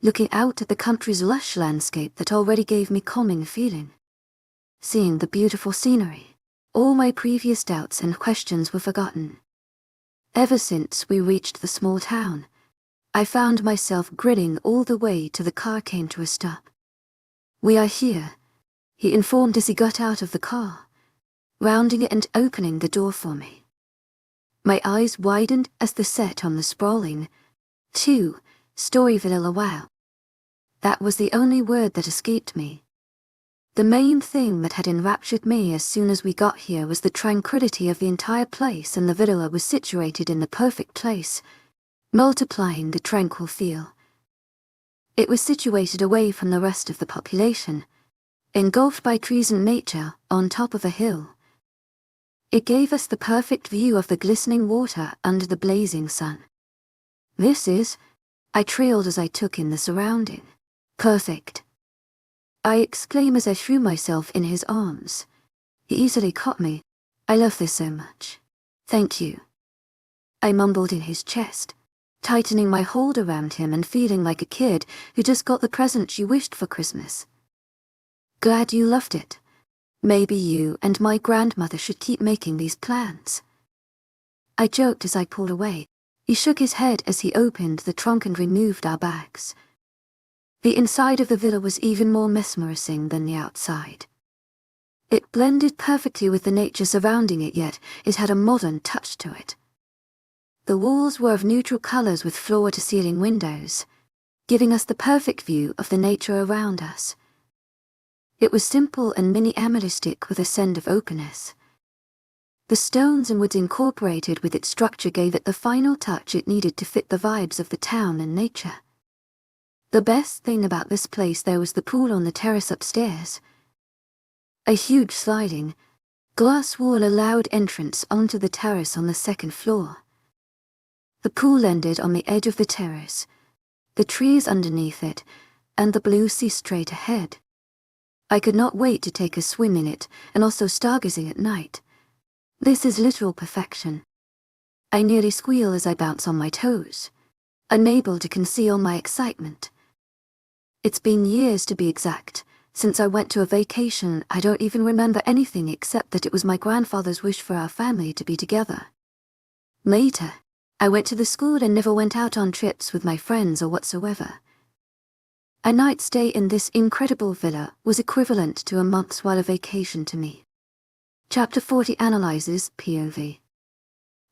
looking out at the country's lush landscape that already gave me calming feeling. Seeing the beautiful scenery, all my previous doubts and questions were forgotten. Ever since we reached the small town, I found myself grinning all the way till the car came to a stop. We are here, he informed as he got out of the car, rounding it and opening the door for me. My eyes widened as the set on the sprawling, two-story villa. Wow. That was the only word that escaped me. The main thing that had enraptured me as soon as we got here was the tranquility of the entire place, and the villa was situated in the perfect place, multiplying the tranquil feel. It was situated away from the rest of the population, engulfed by trees and nature on top of a hill. It gave us the perfect view of the glistening water under the blazing sun. I trailed as I took in the surrounding. Perfect. I exclaimed as I threw myself in his arms. He easily caught me. I love this so much. Thank you. I mumbled in his chest, tightening my hold around him and feeling like a kid who just got the present she wished for Christmas. Glad you loved it. Maybe you and my grandmother should keep making these plans. I joked as I pulled away. He shook his head as he opened the trunk and removed our bags. The inside of the villa was even more mesmerizing than the outside. It blended perfectly with the nature surrounding it, yet it had a modern touch to it. The walls were of neutral colors with floor-to-ceiling windows, giving us the perfect view of the nature around us. It was simple and minimalistic with a scent of openness. The stones and woods incorporated with its structure gave it the final touch it needed to fit the vibes of the town and nature. The best thing about this place though was the pool on the terrace upstairs. A huge sliding glass wall allowed entrance onto the terrace on the second floor. The pool ended on the edge of the terrace, the trees underneath it, and the blue sea straight ahead. I could not wait to take a swim in it, and also stargazing at night. This is literal perfection. I nearly squeal as I bounce on my toes, unable to conceal my excitement. It's been years to be exact, since I went to a vacation. I don't even remember anything except that it was my grandfather's wish for our family to be together. Later, I went to the school and never went out on trips with my friends or whatsoever. A night stay in this incredible villa was equivalent to a month's while of vacation to me. Chapter 40 analyzes POV.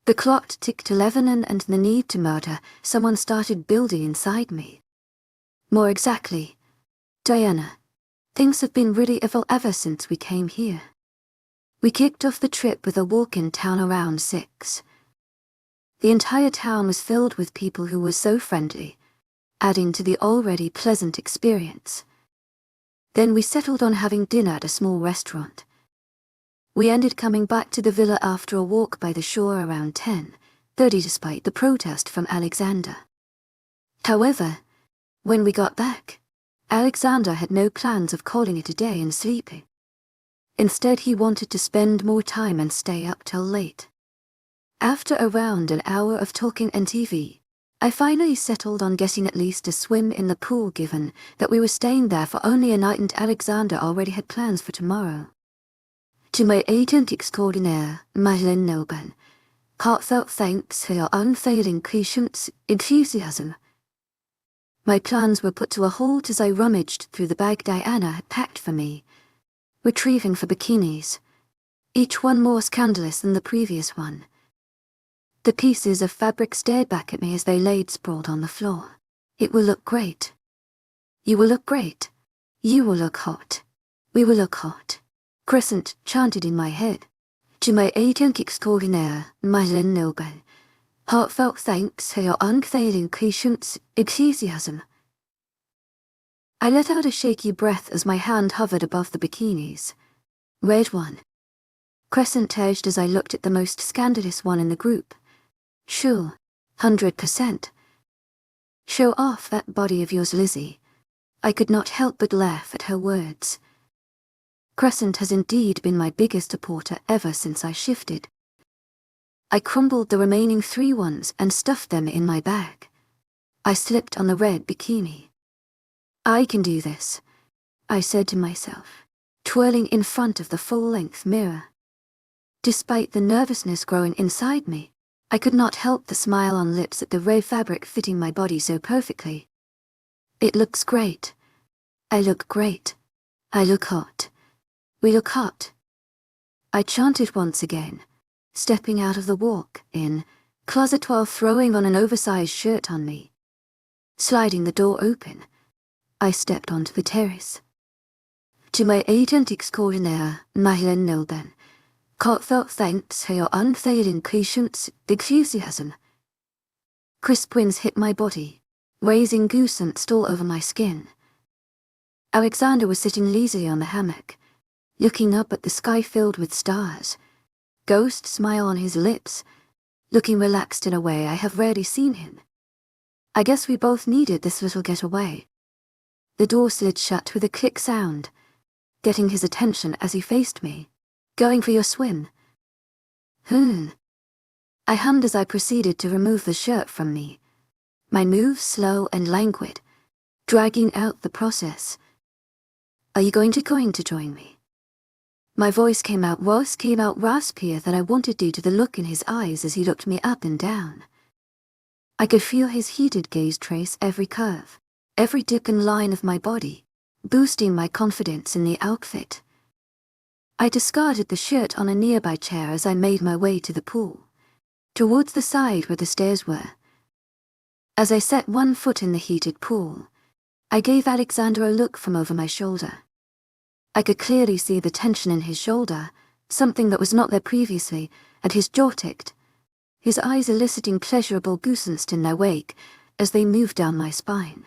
The clock ticked 11 and the need to murder someone started building inside me. More exactly, Diana. Things have been really evil ever since we came here. We kicked off the trip with a walk in town around 6. The entire town was filled with people who were so friendly, adding to the already pleasant experience. Then we settled on having dinner at a small restaurant. We ended coming back to the villa after a walk by the shore around 10:30 despite the protest from Alexander. However, when we got back, Alexander had no plans of calling it a day and sleeping. Instead, he wanted to spend more time and stay up till late. After around an hour of talking and TV, I finally settled on getting at least a swim in the pool given that we were staying there for only a night and Alexander already had plans for tomorrow. To my agent extraordinaire,丨Nocturnal, heartfelt thanks for your unfailing patience, enthusiasm. My plans were put to a halt as I rummaged through the bag Diana had packed for me, retrieving for bikinis, each one more scandalous than the previous one. The pieces of fabric stared back at me as they laid sprawled on the floor. It will look great. You will look great. You will look hot. We will look hot. Crescent chanted in my head. To my agent extraordinaire,丨Nocturnal, heartfelt thanks for your unfailing patience, enthusiasm. I let out a shaky breath as my hand hovered above the bikinis. Red one. Crescent edged as I looked at the most scandalous one in the group. Sure, 100%. Show off that body of yours, Lizzie. I could not help but laugh at her words. Crescent has indeed been my biggest supporter ever since I shifted. I crumbled the remaining 3 ones and stuffed them in my bag. I slipped on the red bikini. I can do this, I said to myself, twirling in front of the full-length mirror. Despite the nervousness growing inside me, I could not help the smile on lips at the red fabric fitting my body so perfectly. It looks great. I look great. I look hot. We look hot. I chanted once again, stepping out of the walk-in closet while throwing on an oversized shirt on me. Sliding the door open, I stepped onto the terrace. To my agent extraordinaire,丨Nocturnal, heartfelt thanks for your unfailing patience, enthusiasm. Crisp winds hit my body, raising goosebumps all over my skin. Alexander was sitting lazily on the hammock, looking up at the sky filled with stars, ghost smile on his lips, looking relaxed in a way I have rarely seen him. I guess we both needed this little getaway. The door slid shut with a click sound, getting his attention as he faced me. Going for your swim? I hummed as I proceeded to remove the shirt from me, my moves slow and languid, dragging out the process. Are you going to join me? My voice came out raspier than I wanted due to the look in his eyes as he looked me up and down. I could feel his heated gaze trace every curve, every dip and line of my body, boosting my confidence in the outfit. I discarded the shirt on a nearby chair as I made my way to the pool, towards the side where the stairs were. As I set one foot in the heated pool, I gave Alexander a look from over my shoulder. I could clearly see the tension in his shoulder, something that was not there previously, and his jaw ticked, his eyes eliciting pleasurable goosebumps in their wake as they moved down my spine.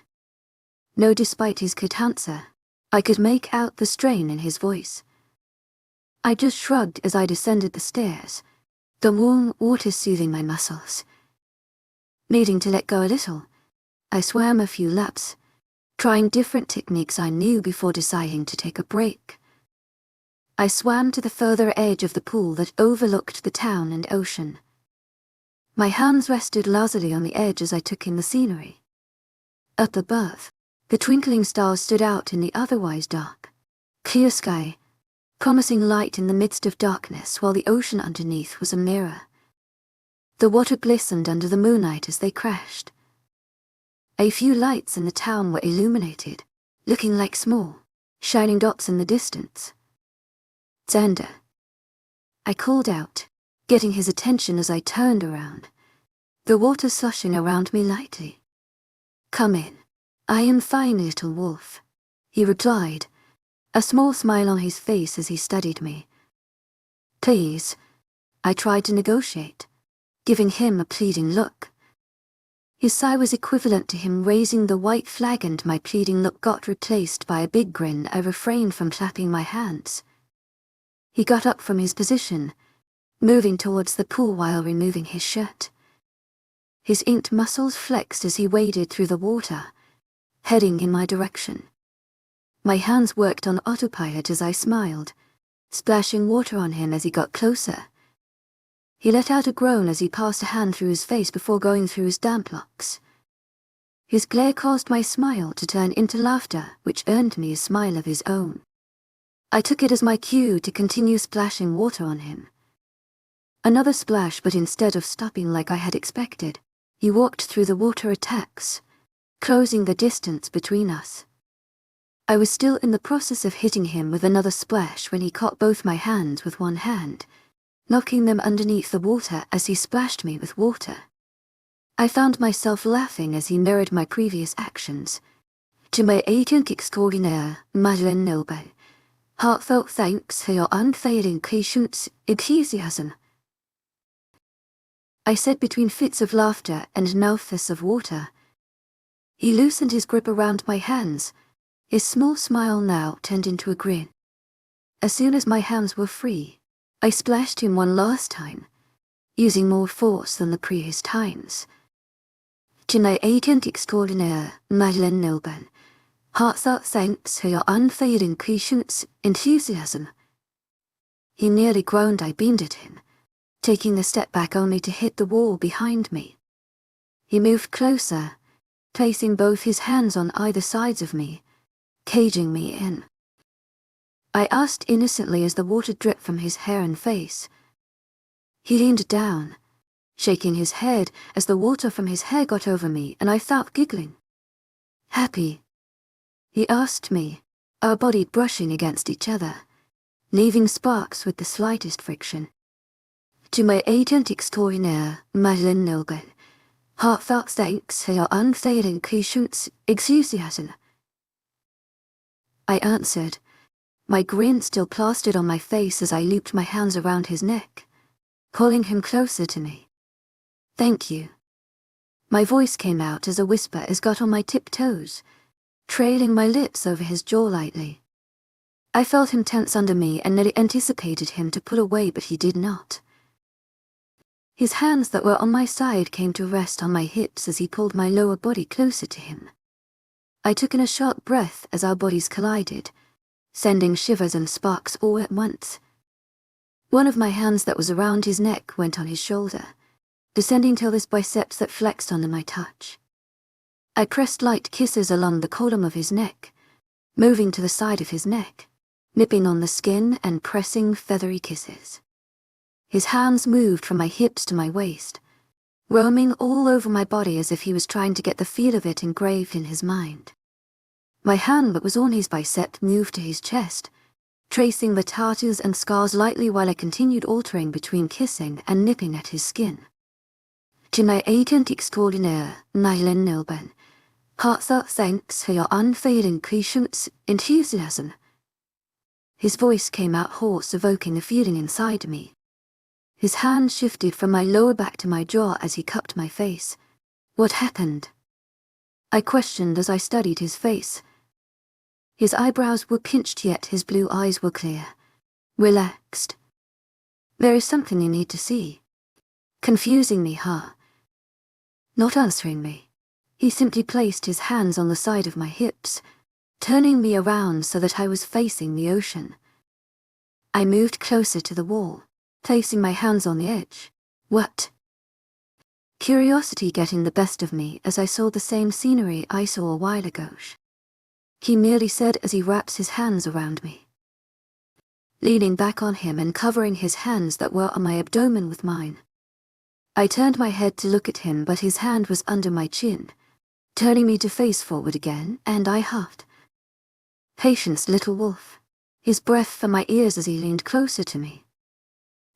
No, despite his curt answer, I could make out the strain in his voice. I just shrugged as I descended the stairs, the warm water soothing my muscles. Needing to let go a little, I swam a few laps, trying different techniques I knew before deciding to take a break. I swam to the further edge of the pool that overlooked the town and ocean. My hands rested lazily on the edge as I took in the scenery. Up above, the twinkling stars stood out in the otherwise dark, clear sky, promising light in the midst of darkness, while the ocean underneath was a mirror. The water glistened under the moonlight as they crashed. A few lights in the town were illuminated, looking like small, shining dots in the distance. "Xander," I called out, getting his attention as I turned around, the water sloshing around me lightly. "Come in. I am fine, little wolf," he replied, a small smile on his face as he studied me. "Please," I tried to negotiate, giving him a pleading look. His sigh was equivalent to him raising the white flag, and my pleading look got replaced by a big grin. I refrained from clapping my hands. He got up from his position, moving towards the pool while removing his shirt. His inked muscles flexed as he waded through the water, heading in my direction. My hands worked on autopilot as I smiled, splashing water on him as he got closer. He let out a groan as he passed a hand through his face before going through his damp locks. His glare caused my smile to turn into laughter, which earned me a smile of his own. I took it as my cue to continue splashing water on him. Another splash, but instead of stopping like I had expected, he walked through the water attacks, closing the distance between us. I was still in the process of hitting him with another splash when he caught both my hands with one hand, knocking them underneath the water as he splashed me with water. I found myself laughing as he mirrored my previous actions. "To my agent extraordinaire, Madeleine Noble, heartfelt thanks for your unfailing patience, enthusiasm," I said between fits of laughter and mouthfuls of water. He loosened his grip around my hands. His small smile now turned into a grin. As soon as my hands were free, I splashed him one last time, using more force than the previous times. "To my agent extraordinaire, Madeleine Noble, heartfelt thanks for your unfailing patience, enthusiasm." He nearly groaned. I beamed at him, taking a step back only to hit the wall behind me. He moved closer, placing both his hands on either sides of me, caging me in. I asked innocently as the water dripped from his hair and face. He leaned down, shaking his head as the water from his hair got over me, and I felt giggling. "Happy?" he asked me, our body brushing against each other, leaving sparks with the slightest friction. "To my agent extraordinaire, Madeleine Noble, heartfelt thanks for your unfailing patience, enthusiasm," I answered, my grin still plastered on my face as I looped my hands around his neck, pulling him closer to me. "Thank you." My voice came out as a whisper as got on my tiptoes, trailing my lips over his jaw lightly. I felt him tense under me and nearly anticipated him to pull away, but he did not. His hands that were on my side came to rest on my hips as he pulled my lower body closer to him. I took in a sharp breath as our bodies collided, sending shivers and sparks all at once. One of my hands that was around his neck went on his shoulder, descending till his biceps that flexed under my touch. I pressed light kisses along the column of his neck, moving to the side of his neck, nipping on the skin and pressing feathery kisses. His hands moved from my hips to my waist, roaming all over my body as if he was trying to get the feel of it engraved in his mind. My hand that was on his bicep moved to his chest, tracing the tatters and scars lightly while I continued altering between kissing and nipping at his skin. To my agent extraordinaire, Nocturnal, heartfelt thanks for your unfailing patience, enthusiasm. His voice came out hoarse, evoking a feeling inside me. His hand shifted from my lower back to my jaw as he cupped my face. What happened? I questioned as I studied his face. His eyebrows were pinched, yet his blue eyes were clear, relaxed. There is something you need to see. Confusing me, huh? Not answering me, he simply placed his hands on the side of my hips, turning me around so that I was facing the ocean. I moved closer to the wall, placing my hands on the edge. What? Curiosity getting the best of me as I saw the same scenery I saw a while ago. He merely said as he wraps his hands around me. Leaning back on him and covering his hands that were on my abdomen with mine. I turned my head to look at him, but his hand was under my chin, turning me to face forward again, and I huffed. Patience, little wolf. His breath from my ears as he leaned closer to me.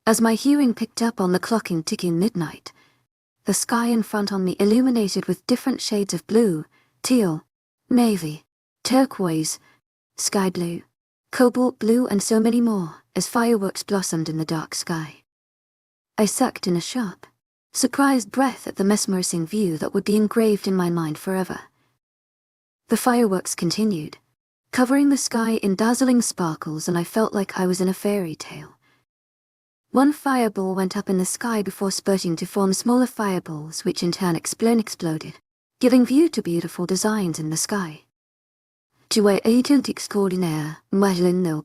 As my hearing picked up on the clocking ticking midnight, the sky in front on me illuminated with different shades of blue, teal, navy, turquoise, sky blue, cobalt blue, and so many more, as fireworks blossomed in the dark sky. I sucked in a sharp, surprised breath at the mesmerizing view that would be engraved in my mind forever. The fireworks continued, covering the sky in dazzling sparkles, and I felt like I was in a fairy tale. One fireball went up in the sky before spurting to form smaller fireballs, which in turn exploded, giving view to beautiful designs in the sky. To our agent extraordinaire, Nocturnal,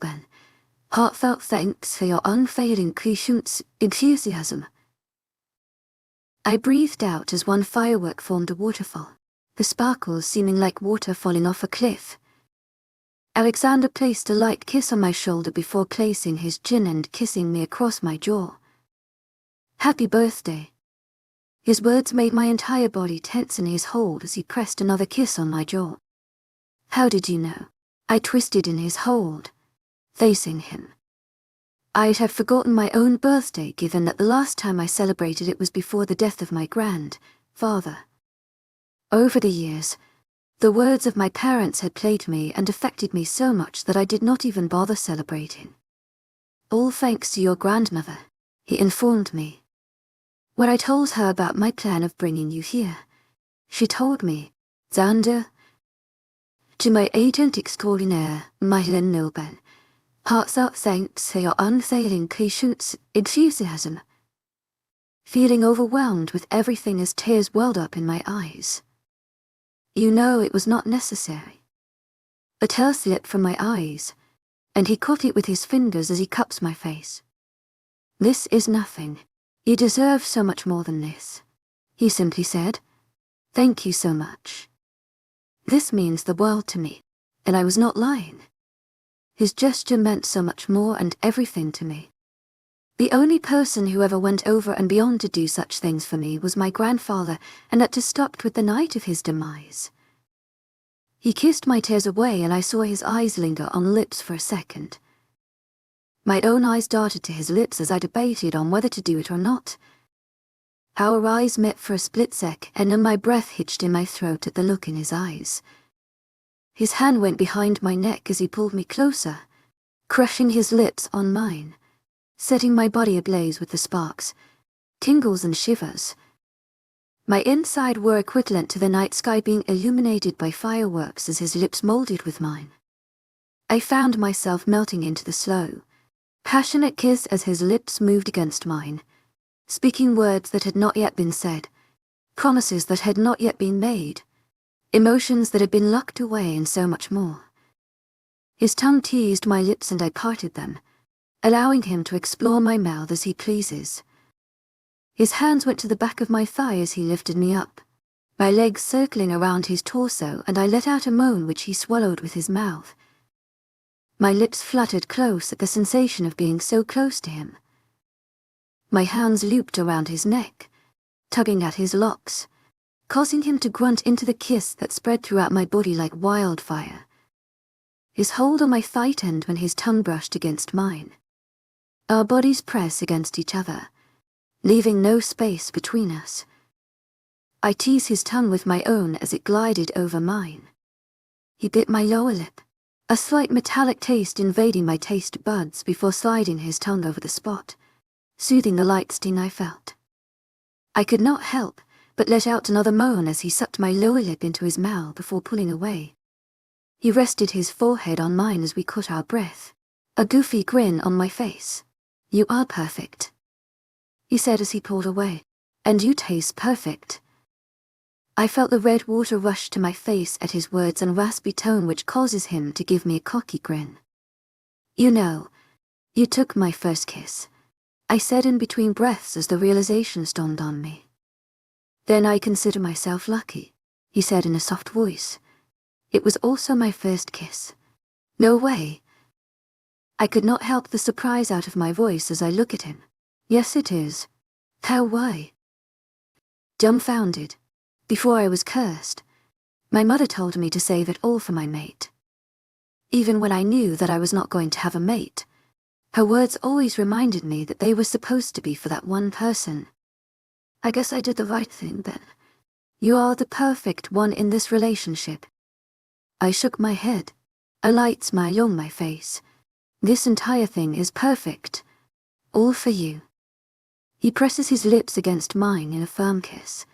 heartfelt thanks for your unfailing patience, enthusiasm. I breathed out as one firework formed a waterfall, the sparkles seeming like water falling off a cliff. Alexander placed a light kiss on my shoulder before placing his chin and kissing me across my jaw. Happy birthday. His words made my entire body tense in his hold as he pressed another kiss on my jaw. How did you know? I twisted in his hold, facing him. I'd have forgotten my own birthday, given that the last time I celebrated it was before the death of my grandfather. Over the years, the words of my parents had plagued me and affected me so much that I did not even bother celebrating. All thanks to your grandmother, he informed me. When I told her about my plan of bringing you here, she told me, Xander, to my agent extraordinaire, Nocturnal, heartfelt thanks for your unfailing patience, enthusiasm. Feeling overwhelmed with everything as tears welled up in my eyes. You know it was not necessary. A tear slipped from my eyes, and he caught it with his fingers as he cups my face. This is nothing. You deserve so much more than this, he simply said. Thank you so much. This means the world to me, and I was not lying. His gesture meant so much more and everything to me. The only person who ever went over and beyond to do such things for me was my grandfather, and that just stopped with the night of his demise. He kissed my tears away, and I saw his eyes linger on lips for a second. My own eyes darted to his lips as I debated on whether to do it or not. Our eyes met for a split sec, and then my breath hitched in my throat at the look in his eyes. His hand went behind my neck as he pulled me closer, crushing his lips on mine, setting my body ablaze with the sparks, tingles and shivers. My inside were equivalent to the night sky being illuminated by fireworks as his lips molded with mine. I found myself melting into the slow, passionate kiss as his lips moved against mine, speaking words that had not yet been said, promises that had not yet been made, emotions that had been locked away, and so much more. His tongue teased my lips and I parted them, allowing him to explore my mouth as he pleases. His hands went to the back of my thigh as he lifted me up, my legs circling around his torso, and I let out a moan which he swallowed with his mouth. My lips fluttered close at the sensation of being so close to him. My hands looped around his neck, tugging at his locks, causing him to grunt into the kiss that spread throughout my body like wildfire. His hold on my thigh end when his tongue brushed against mine. Our bodies press against each other, leaving no space between us. I tease his tongue with my own as it glided over mine. He bit my lower lip, a slight metallic taste invading my taste buds before sliding his tongue over the spot, soothing the light sting I felt. I could not help but let out another moan as he sucked my lower lip into his mouth before pulling away. He rested his forehead on mine as we caught our breath, a goofy grin on my face. "You are perfect," he said as he pulled away. "And you taste perfect." I felt the red water rush to my face at his words and raspy tone which causes him to give me a cocky grin. "You know, you took my first kiss," I said in between breaths as the realization dawned on me. "Then I consider myself lucky," he said in a soft voice. "It was also my first kiss." "No way." I could not help the surprise out of my voice as I look at him. "Yes, it is." "How, why?" Dumbfounded. Before I was cursed, my mother told me to save it all for my mate. Even when I knew that I was not going to have a mate, her words always reminded me that they were supposed to be for that one person. "I guess I did the right thing then. You are the perfect one in this relationship." I shook my head, a light smile on my face. "This entire thing is perfect. All for you." He presses his lips against mine in a firm kiss,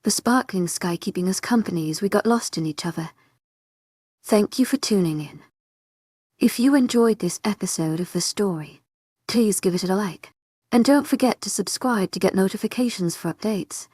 the sparkling sky keeping us company as we got lost in each other. Thank you for tuning in. If you enjoyed this episode of the story, please give it a like. And don't forget to subscribe to get notifications for updates.